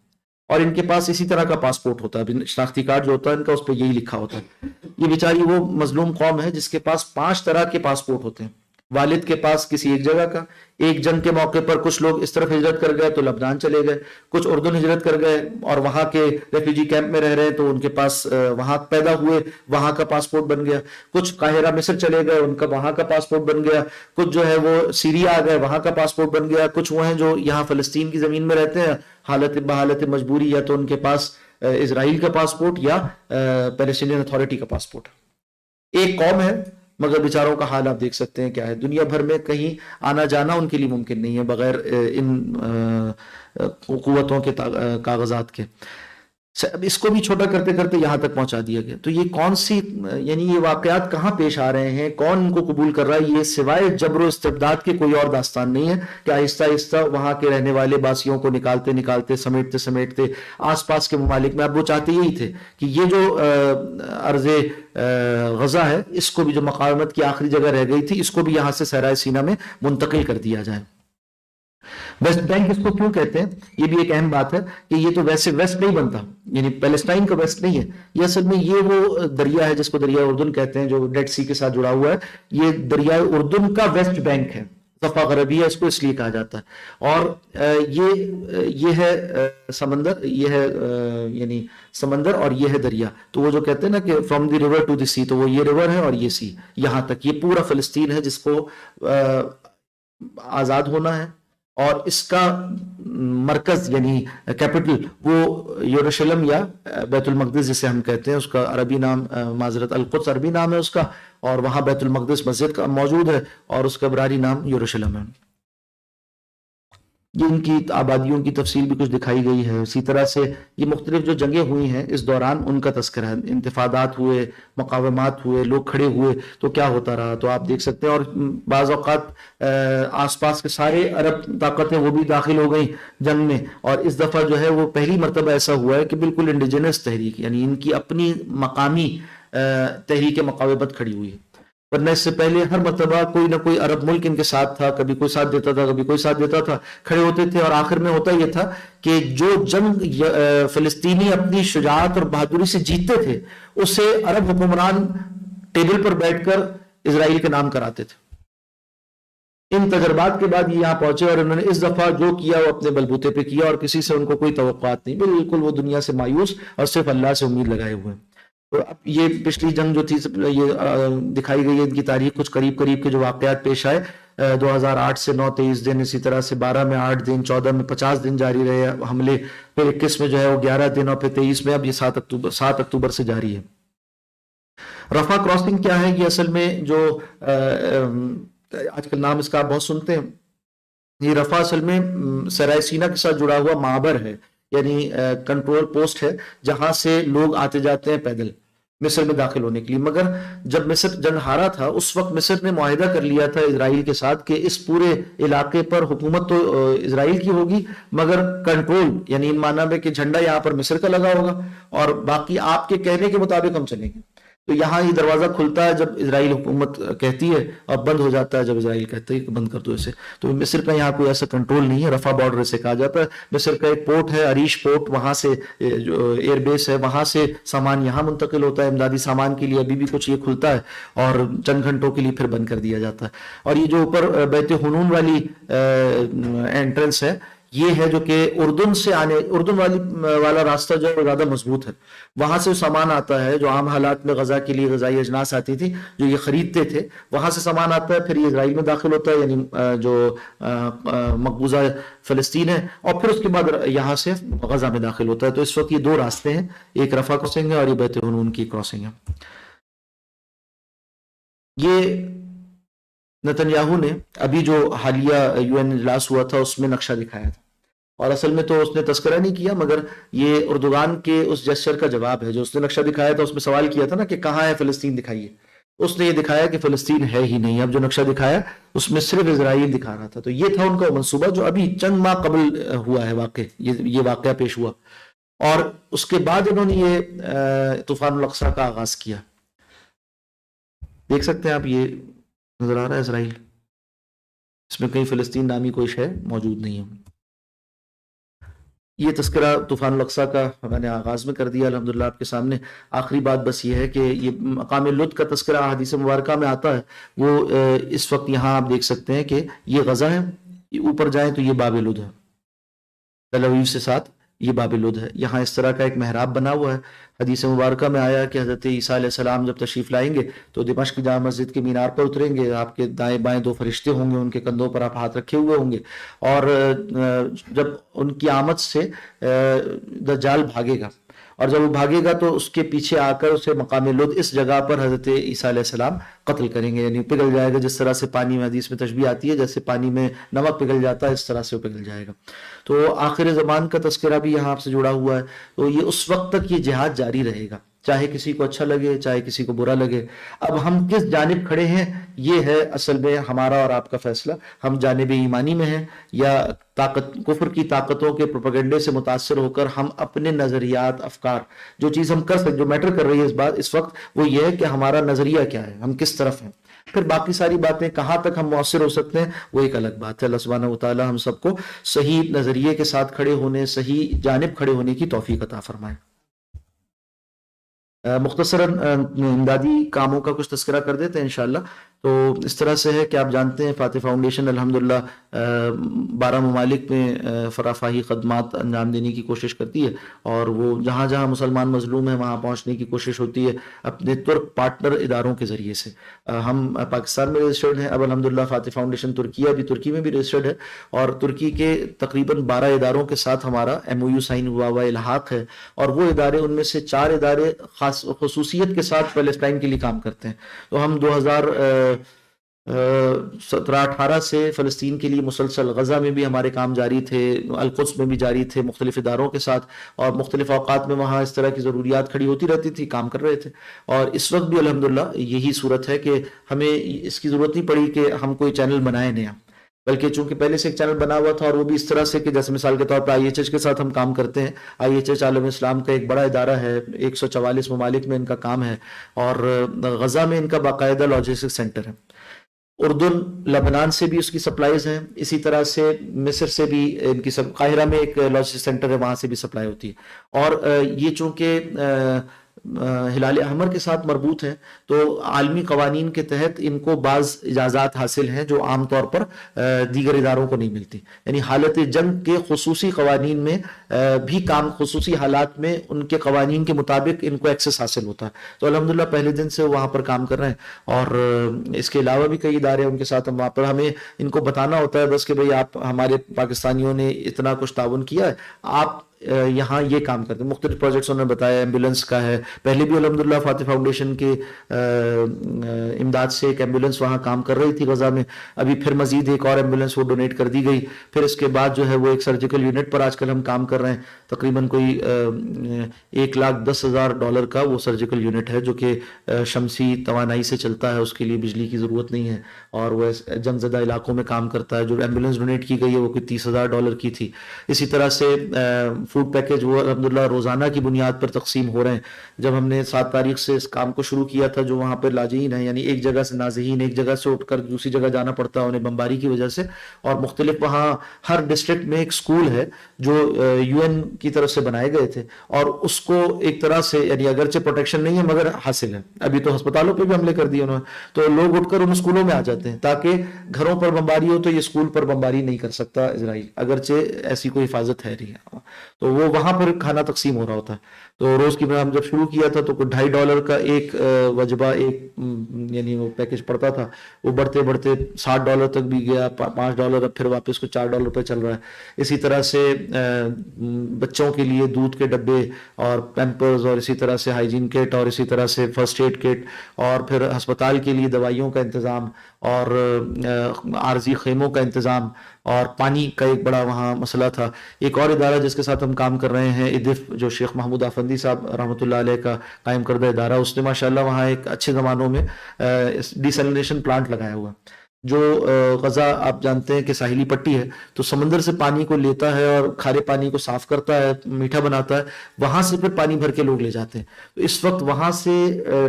اور ان کے پاس اسی طرح کا پاسپورٹ ہوتا ہے، شناختی کارڈ جو ہوتا ہے ان کا اس پہ یہی لکھا ہوتا ہے۔ یہ بیچاری وہ مظلوم قوم ہے جس کے پاس 5 طرح کے پاسپورٹ ہوتے ہیں، والد کے پاس کسی ایک جگہ کا، ایک جنگ کے موقع پر کچھ لوگ اس طرف ہجرت کر گئے تو لبنان چلے گئے، کچھ اردن ہجرت کر گئے اور وہاں کے ریفیوجی کیمپ میں رہ رہے تو ان کے پاس وہاں پیدا ہوئے، وہاں کا پاسپورٹ بن گیا، کچھ قاہرہ مصر چلے گئے ان کا وہاں کا پاسپورٹ بن گیا، کچھ جو ہے وہ سیریا آ گئے وہاں کا پاسپورٹ بن گیا، کچھ وہ ہیں جو یہاں فلسطین کی زمین میں رہتے ہیں بحالت مجبوری، یا تو ان کے پاس اسرائیل کا پاسپورٹ یا پیلسٹینین اتھارٹی کا پاسپورٹ۔ ایک قوم ہے مگر بیچاروں کا حال آپ دیکھ سکتے ہیں کیا ہے، دنیا بھر میں کہیں آنا جانا ان کے لیے ممکن نہیں ہے بغیر ان قوتوں کے کاغذات کے۔ اب اس کو بھی چھوٹا کرتے کرتے یہاں تک پہنچا دیا گیا، تو یہ کون سی یعنی یہ واقعات کہاں پیش آ رہے ہیں، کون ان کو قبول کر رہا ہے، یہ سوائے جبر و استبداد کے کوئی اور داستان نہیں ہے کہ آہستہ آہستہ وہاں کے رہنے والے باسیوں کو نکالتے نکالتے سمیٹتے آس پاس کے ممالک میں۔ اب وہ چاہتے یہی تھے کہ یہ جو ارض غزہ ہے اس کو بھی، جو مقاومت کی آخری جگہ رہ گئی تھی، اس کو بھی یہاں سے صحرائے سینا میں منتقل کر دیا جائے۔ ویسٹ بینک اس کو کیوں کہتے ہیں، یہ بھی ایک اہم بات ہے کہ یہ تو ویسے ویسٹ نہیں بنتا، یعنی پیلسٹائن کا ویسٹ نہیں ہے، یہ اصل میں یہ وہ دریا ہے جس کو دریائے اردن کہتے ہیں جو ڈیڈ سی کے ساتھ جڑا ہوا ہے، یہ دریائے اردن کا ویسٹ بینک ہے، ضفہ غربیہ اس کو اس لیے کہا جاتا ہے۔ اور یہ ہے سمندر، یہ ہے یعنی سمندر اور یہ ہے دریا، تو وہ جو کہتے ہیں نا کہ from the river to the sea, تو وہ یہ ریور ہے اور یہ سی، یہاں تک یہ پورا فلسطین ہے جس کو آزاد ہونا ہے، اور اس کا مرکز یعنی کیپٹل وہ یروشلم یا بیت المقدس جسے ہم کہتے ہیں، اس کا عربی نام معذرت القدس عربی نام ہے اس کا، اور وہاں بیت المقدس مسجد کا موجود ہے اور اس کا عبرانی نام یروشلم ہے۔ یہ ان کی آبادیوں کی تفصیل بھی کچھ دکھائی گئی ہے، اسی طرح سے یہ مختلف جو جنگیں ہوئی ہیں اس دوران ان کا تذکرہ ہے، انتفاضات ہوئے، مقاومات ہوئے، لوگ کھڑے ہوئے تو کیا ہوتا رہا، تو آپ دیکھ سکتے ہیں۔ اور بعض اوقات آس پاس کے سارے عرب طاقتیں وہ بھی داخل ہو گئیں جنگ میں، اور اس دفعہ جو ہے وہ پہلی مرتبہ ایسا ہوا ہے کہ بالکل انڈیجنس تحریک، یعنی ان کی اپنی مقامی تحریک مقاومت کھڑی ہوئی ہے، ورنہ اس سے پہلے ہر مرتبہ کوئی نہ کوئی عرب ملک ان کے ساتھ تھا، کبھی کوئی ساتھ دیتا تھا کبھی کوئی ساتھ دیتا تھا، کھڑے ہوتے تھے، اور آخر میں ہوتا یہ تھا کہ جو جنگ فلسطینی اپنی شجاعت اور بہادری سے جیتتے تھے اسے عرب حکمران ٹیبل پر بیٹھ کر اسرائیل کے نام کراتے تھے۔ ان تجربات کے بعد یہ یہاں پہنچے اور انہوں نے اس دفعہ جو کیا وہ اپنے بلبوتے پہ کیا، اور کسی سے ان کو کوئی توقعات نہیں، بالکل وہ دنیا سے مایوس اور صرف اللہ سے امید لگائے ہوئے ہیں۔ تو اب یہ پچھلی جنگ جو تھی یہ دکھائی گئی ہے، ان کی تاریخ کچھ قریب قریب کے جو واقعات پیش آئے، 2008 سے 9 23 دن، اسی طرح سے 12 میں 8 دن، 14 میں 50 دن جاری رہے حملے، پھر 21 میں جو ہے وہ 11 دن، اور پھر 23 میں اب یہ 7 اکتوبر سے جاری ہے۔ رفح کراسنگ کیا ہے، یہ اصل میں جو آج کل نام اس کا آپ بہت سنتے ہیں، یہ رفح اصل میں سرائے سینا کے ساتھ جڑا ہوا معبر ہے، یعنی کنٹرول پوسٹ ہے جہاں سے لوگ آتے جاتے ہیں پیدل مصر میں داخل ہونے کے لیے. مگر جب مصر جنگ ہارا تھا اس وقت مصر نے معاہدہ کر لیا تھا اسرائیل کے ساتھ کہ اس پورے علاقے پر حکومت تو اسرائیل کی ہوگی مگر کنٹرول یعنی ان معنی میں کہ جھنڈا یہاں پر مصر کا لگا ہوگا اور باقی آپ کے کہنے کے مطابق ہم چلیں گے. تو یہاں یہ دروازہ کھلتا ہے جب اسرائیل حکومت کہتی ہے اور بند ہو جاتا ہے جب اسرائیل کہتا ہے کہ بند کر دو اسے. تو مصر کا یہاں کوئی ایسا کنٹرول نہیں ہے. رفح بارڈر سے کہا جاتا ہے. مصر کا ایک پورٹ ہے عریش پورٹ, وہاں سے جو ایئر بیس ہے وہاں سے سامان یہاں منتقل ہوتا ہے. امدادی سامان کے لیے ابھی بھی کچھ یہ کھلتا ہے اور چند گھنٹوں کے لیے پھر بند کر دیا جاتا ہے. اور یہ جو اوپر بیت حنون والی انٹرنس ہے یہ ہے جو کہ اردن سے اردن والا راستہ جو ہے زیادہ مضبوط ہے. وہاں سے سامان آتا ہے جو عام حالات میں غزہ کے لیے غذائی اجناس آتی تھی جو یہ خریدتے تھے, وہاں سے سامان آتا ہے پھر یہ اسرائیل میں داخل ہوتا ہے یعنی جو مقبوضہ فلسطین ہے اور پھر اس کے بعد یہاں سے غزہ میں داخل ہوتا ہے. تو اس وقت یہ دو راستے ہیں, ایک رفح کراسنگ ہے اور یہ بیت حنون کی کراسنگ ہے. یہ نتنیاہو نے ابھی جو حالیہ یو این اجلاس ہوا تھا اس میں نقشہ دکھایا تھا اور اصل میں تو اس نے تذکرہ نہیں کیا مگر یہ اردوغان کے اس جسچر کا جواب ہے. جو اس نے نقشہ دکھایا تھا اس میں سوال کیا تھا نا کہ کہاں ہے فلسطین دکھائیے, اس نے یہ دکھایا کہ فلسطین ہے ہی نہیں. اب جو نقشہ دکھایا اس میں صرف اسرائیل دکھا رہا تھا. تو یہ تھا ان کا منصوبہ جو ابھی چند ماہ قبل ہوا ہے واقع, یہ واقعہ پیش ہوا اور اس کے بعد انہوں نے یہ طوفان الاقصی کا آغاز کیا. دیکھ سکتے ہیں آپ, یہ نظر آ رہا ہے اسرائیل, اس میں کہیں فلسطین نامی کوئی شے موجود نہیں ہے. یہ تذکرہ طوفان الاقصی کا میں نے آغاز میں کر دیا الحمدللہ آپ کے سامنے. آخری بات بس یہ ہے کہ یہ مقام لد کا تذکرہ حدیث مبارکہ میں آتا ہے, وہ اس وقت یہاں آپ دیکھ سکتے ہیں کہ یہ غزہ ہے, اوپر جائیں تو یہ باب لد ہے, تل ابیب سے ساتھ یہ باب لد ہے. یہاں اس طرح کا ایک محراب بنا ہوا ہے. حدیث مبارکہ میں آیا کہ حضرت عیسیٰ علیہ السلام جب تشریف لائیں گے تو دمشق جامع مسجد کے مینار پر اتریں گے, آپ کے دائیں بائیں دو فرشتے ہوں گے, ان کے کندھوں پر آپ ہاتھ رکھے ہوئے ہوں گے اور جب ان کی آمد سے دجال بھاگے گا اور جب وہ بھاگے گا تو اس کے پیچھے آ کر اسے مقام لد اس جگہ پر حضرت عیسیٰ علیہ السلام قتل کریں گے, یعنی پگھل جائے گا. جس طرح سے پانی میں حدیث میں تشبیہ آتی ہے جیسے پانی میں نمک پگھل جاتا ہے اس طرح سے وہ پگھل جائے گا. تو آخر زمان کا تذکرہ بھی یہاں آپ سے جڑا ہوا ہے. تو یہ اس وقت تک یہ جہاد جاری رہے گا, چاہے کسی کو اچھا لگے چاہے کسی کو برا لگے. اب ہم کس جانب کھڑے ہیں یہ ہے اصل میں ہمارا اور آپ کا فیصلہ. ہم جانب ایمانی میں ہیں یا کفر کی طاقتوں کے پروپیگنڈے سے متاثر ہو کر ہم اپنے نظریات افکار جو چیز ہم کر سکتے, جو میٹر کر رہی ہے اس وقت وہ یہ ہے کہ ہمارا نظریہ کیا ہے, ہم کس طرف ہیں. پھر باقی ساری باتیں کہاں تک ہم مؤثر ہو سکتے ہیں وہ ایک الگ بات ہے. اللہ سبحانہ وتعالی ہم سب کو صحیح نظریے کے ساتھ کھڑے ہونے, صحیح جانب کھڑے ہونے کی توفیق عطا فرمائے. مختصراً امدادی کاموں کا کچھ تذکرہ کر دیتے ہیں انشاءاللہ. تو اس طرح سے ہے کہ آپ جانتے ہیں فاتح فاؤنڈیشن الحمدللہ 12 ممالک میں فرافاہی خدمات انجام دینے کی کوشش کرتی ہے اور وہ جہاں جہاں مسلمان مظلوم ہیں وہاں پہنچنے کی کوشش ہوتی ہے اپنے ترک پارٹنر اداروں کے ذریعے سے. ہم پاکستان میں رجسٹرڈ ہیں, اب الحمدللہ فاتح فاؤنڈیشن ترکی میں بھی رجسٹرڈ ہے اور ترکی کے تقریباً 12 اداروں کے ساتھ ہمارا MOU سائن ہوا ہوا الحاق ہے اور وہ ادارے ان میں سے 4 ادارے خصوصیت کے ساتھ پیلسٹائن کے لیے کام کرتے ہیں. تو ہم 2017-18 سے فلسطین کے لیے مسلسل غزہ میں بھی ہمارے کام جاری تھے, القدس میں بھی جاری تھے مختلف اداروں کے ساتھ, اور مختلف اوقات میں وہاں اس طرح کی ضروریات کھڑی ہوتی رہتی تھی, کام کر رہے تھے. اور اس وقت بھی الحمدللہ یہی صورت ہے کہ ہمیں اس کی ضرورت نہیں پڑی کہ ہم کوئی چینل بنائیں نیا, بلکہ چونکہ پہلے سے ایک چینل بنا ہوا تھا اور وہ بھی اس طرح سے کہ جیسے مثال کے طور پر IHH کے ساتھ ہم کام کرتے ہیں. IHH عالم اسلام کا ایک بڑا ادارہ ہے, 144 ممالک میں ان کا کام ہے اور غزہ میں ان کا باقاعدہ لاجسٹک سینٹر ہے. اردن لبنان سے بھی اس کی سپلائیز ہیں, اسی طرح سے مصر سے بھی ان کی قاہرہ میں ایک لاجسٹک سینٹر ہے, وہاں سے بھی سپلائی ہوتی ہے. اور یہ چونکہ ہلال احمر کے ساتھ مربوط ہے تو عالمی قوانین کے تحت ان کو بعض اجازات حاصل ہیں جو عام طور پر دیگر اداروں کو نہیں ملتی. یعنی حالت جنگ کے خصوصی قوانین میں بھی کام, خصوصی حالات میں ان کے قوانین کے مطابق ان کو ایکسس حاصل ہوتا ہے. تو الحمدللہ پہلے دن سے وہاں پر کام کر رہے ہیں. اور اس کے علاوہ بھی کئی ادارے ان کے ساتھ ہم وہاں پر, ہمیں ان کو بتانا ہوتا ہے بس کہ بھئی آپ ہمارے پاکستانیوں نے اتنا کچھ تعاون کیا ہے, آپ یہاں یہ کام کرتے ہیں. مختلف پروجیکٹس انہوں نے بتایا, ایمبولینس کا ہے, پہلے بھی الحمدللہ فاتح فاؤنڈیشن کے امداد سے ایک ایمبولینس وہاں کام کر رہی تھی غزہ میں, ابھی پھر مزید ایک اور ایمبولینس وہ ڈونیٹ کر دی گئی. پھر اس کے بعد جو ہے وہ ایک سرجیکل یونٹ پر آج کل ہم کام کر رہے ہیں, تقریباً کوئی $1,10,000 کا وہ سرجیکل یونٹ ہے جو کہ شمسی توانائی سے چلتا ہے, اس کے لیے بجلی کی ضرورت نہیں ہے, اور وہ جنگ زدہ علاقوں میں کام کرتا ہے. جو ایمبولینس ڈونیٹ کی گئی ہے وہ کوئی $30,000 کی تھی. اسی طرح سے فوڈ پیکج وہ الحمدللہ روزانہ کی بنیاد پر تقسیم ہو رہے ہیں. جب ہم نے 7 تاریخ سے اس کام کو شروع کیا تھا, جو وہاں پہ لاجئین ہیں, یعنی ایک جگہ سے نازحین ایک جگہ سے اٹھ کر دوسری جگہ جانا پڑتا ہے انہیں بمباری کی وجہ سے, اور مختلف وہاں ہر ڈسٹرکٹ میں ایک سکول ہے جو UN کی طرف سے بنائے گئے تھے, اور اس کو ایک طرح سے یعنی اگرچہ پروٹیکشن نہیں ہے مگر حاصل ہے. ابھی تو ہسپتالوں پہ بھی حملے کر دیے انہوں نے, تو لوگ اٹھ کر ان اسکولوں میں آ جاتے ہیں تاکہ گھروں پر بمباری ہو تو یہ اسکول پر بمباری نہیں کر سکتا اسرائیل, اگرچہ ایسی کوئی حفاظت ہے نہیں. تو وہ وہاں پر کھانا تقسیم ہو رہا ہوتا ہے. تو روز کی ہم جب شروع کیا تھا تو کوئی $2.5 کا ایک وجبہ ایک یعنی وہ پیکج پڑتا تھا, وہ بڑھتے بڑھتے $60 تک بھی گیا, $5, اب پھر واپس کو $4 پہ چل رہا ہے. اسی طرح سے بچوں کے لیے دودھ کے ڈبے اور پیمپرز, اور اسی طرح سے ہائیجین کٹ, اور اسی طرح سے فرسٹ ایڈ کٹ, اور پھر ہسپتال کے لیے دوائیوں کا انتظام, اور عارضی خیموں کا انتظام, اور پانی کا ایک بڑا وہاں مسئلہ تھا. ایک اور ادارہ جس کے ساتھ ہم کام کر رہے ہیں ادف, جو شیخ محمود آفندی صاحب رحمۃ اللہ علیہ کا قائم کردہ ادارہ, اس نے ماشاءاللہ وہاں ایک اچھے زمانوں میں ڈیسلینیشن پلانٹ لگایا ہوا, جو غزہ آپ جانتے ہیں کہ ساحلی پٹی ہے, تو سمندر سے پانی کو لیتا ہے اور کھارے پانی کو صاف کرتا ہے, میٹھا بناتا ہے, وہاں سے پھر پانی بھر کے لوگ لے جاتے ہیں. تو اس وقت وہاں سے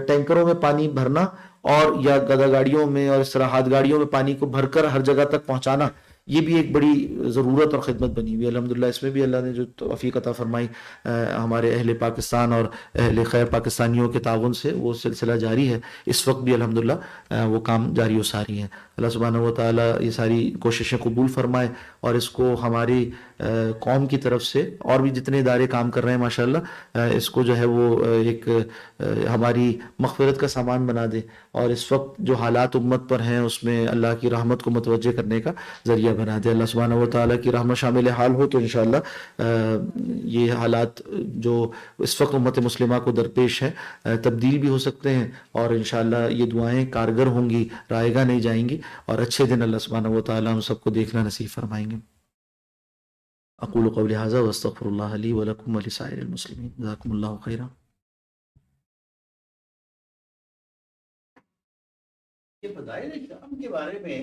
ٹینکروں میں پانی بھرنا اور یا گدا گاڑیوں میں اور اس طرح ہاتھ گاڑیوں میں پانی کو بھر کر ہر جگہ تک پہنچانا, یہ بھی ایک بڑی ضرورت اور خدمت بنی ہوئی ہے الحمدللہ. اس میں بھی اللہ نے جو توفیق عطا فرمائی, ہمارے اہل پاکستان اور اہل خیر پاکستانیوں کے تعاون سے وہ سلسلہ جاری ہے. اس وقت بھی الحمدللہ وہ کام جاری و ساری ہیں. اللہ سبحانہ و تعالیٰ یہ ساری کوششیں قبول فرمائے, اور اس کو ہماری قوم کی طرف سے اور بھی جتنے ادارے کام کر رہے ہیں ماشاءاللہ, اس کو جو ہے وہ ایک ہماری مغفرت کا سامان بنا دے, اور اس وقت جو حالات امت پر ہیں اس میں اللہ کی رحمت کو متوجہ کرنے کا ذریعہ بنا دے. اللہ سبحانہ و تعالیٰ کی رحمت شامل حال ہو تو انشاءاللہ یہ حالات جو اس وقت امت مسلمہ کو درپیش ہیں تبدیل بھی ہو سکتے ہیں, اور انشاءاللہ یہ دعائیں کارگر ہوں گی, رائے گاہ نہیں جائیں گی, اور اچھے دن اللہ سبحانہ و تعالیٰ ہم سب کو دیکھنا نصیب فرمائیں گے. اقول قولی ھذا واستغفر اللہ لی ولکم ولسائر المسلمین. جزاکم اللہ خیرا. یہ فضائل شام کے بارے میں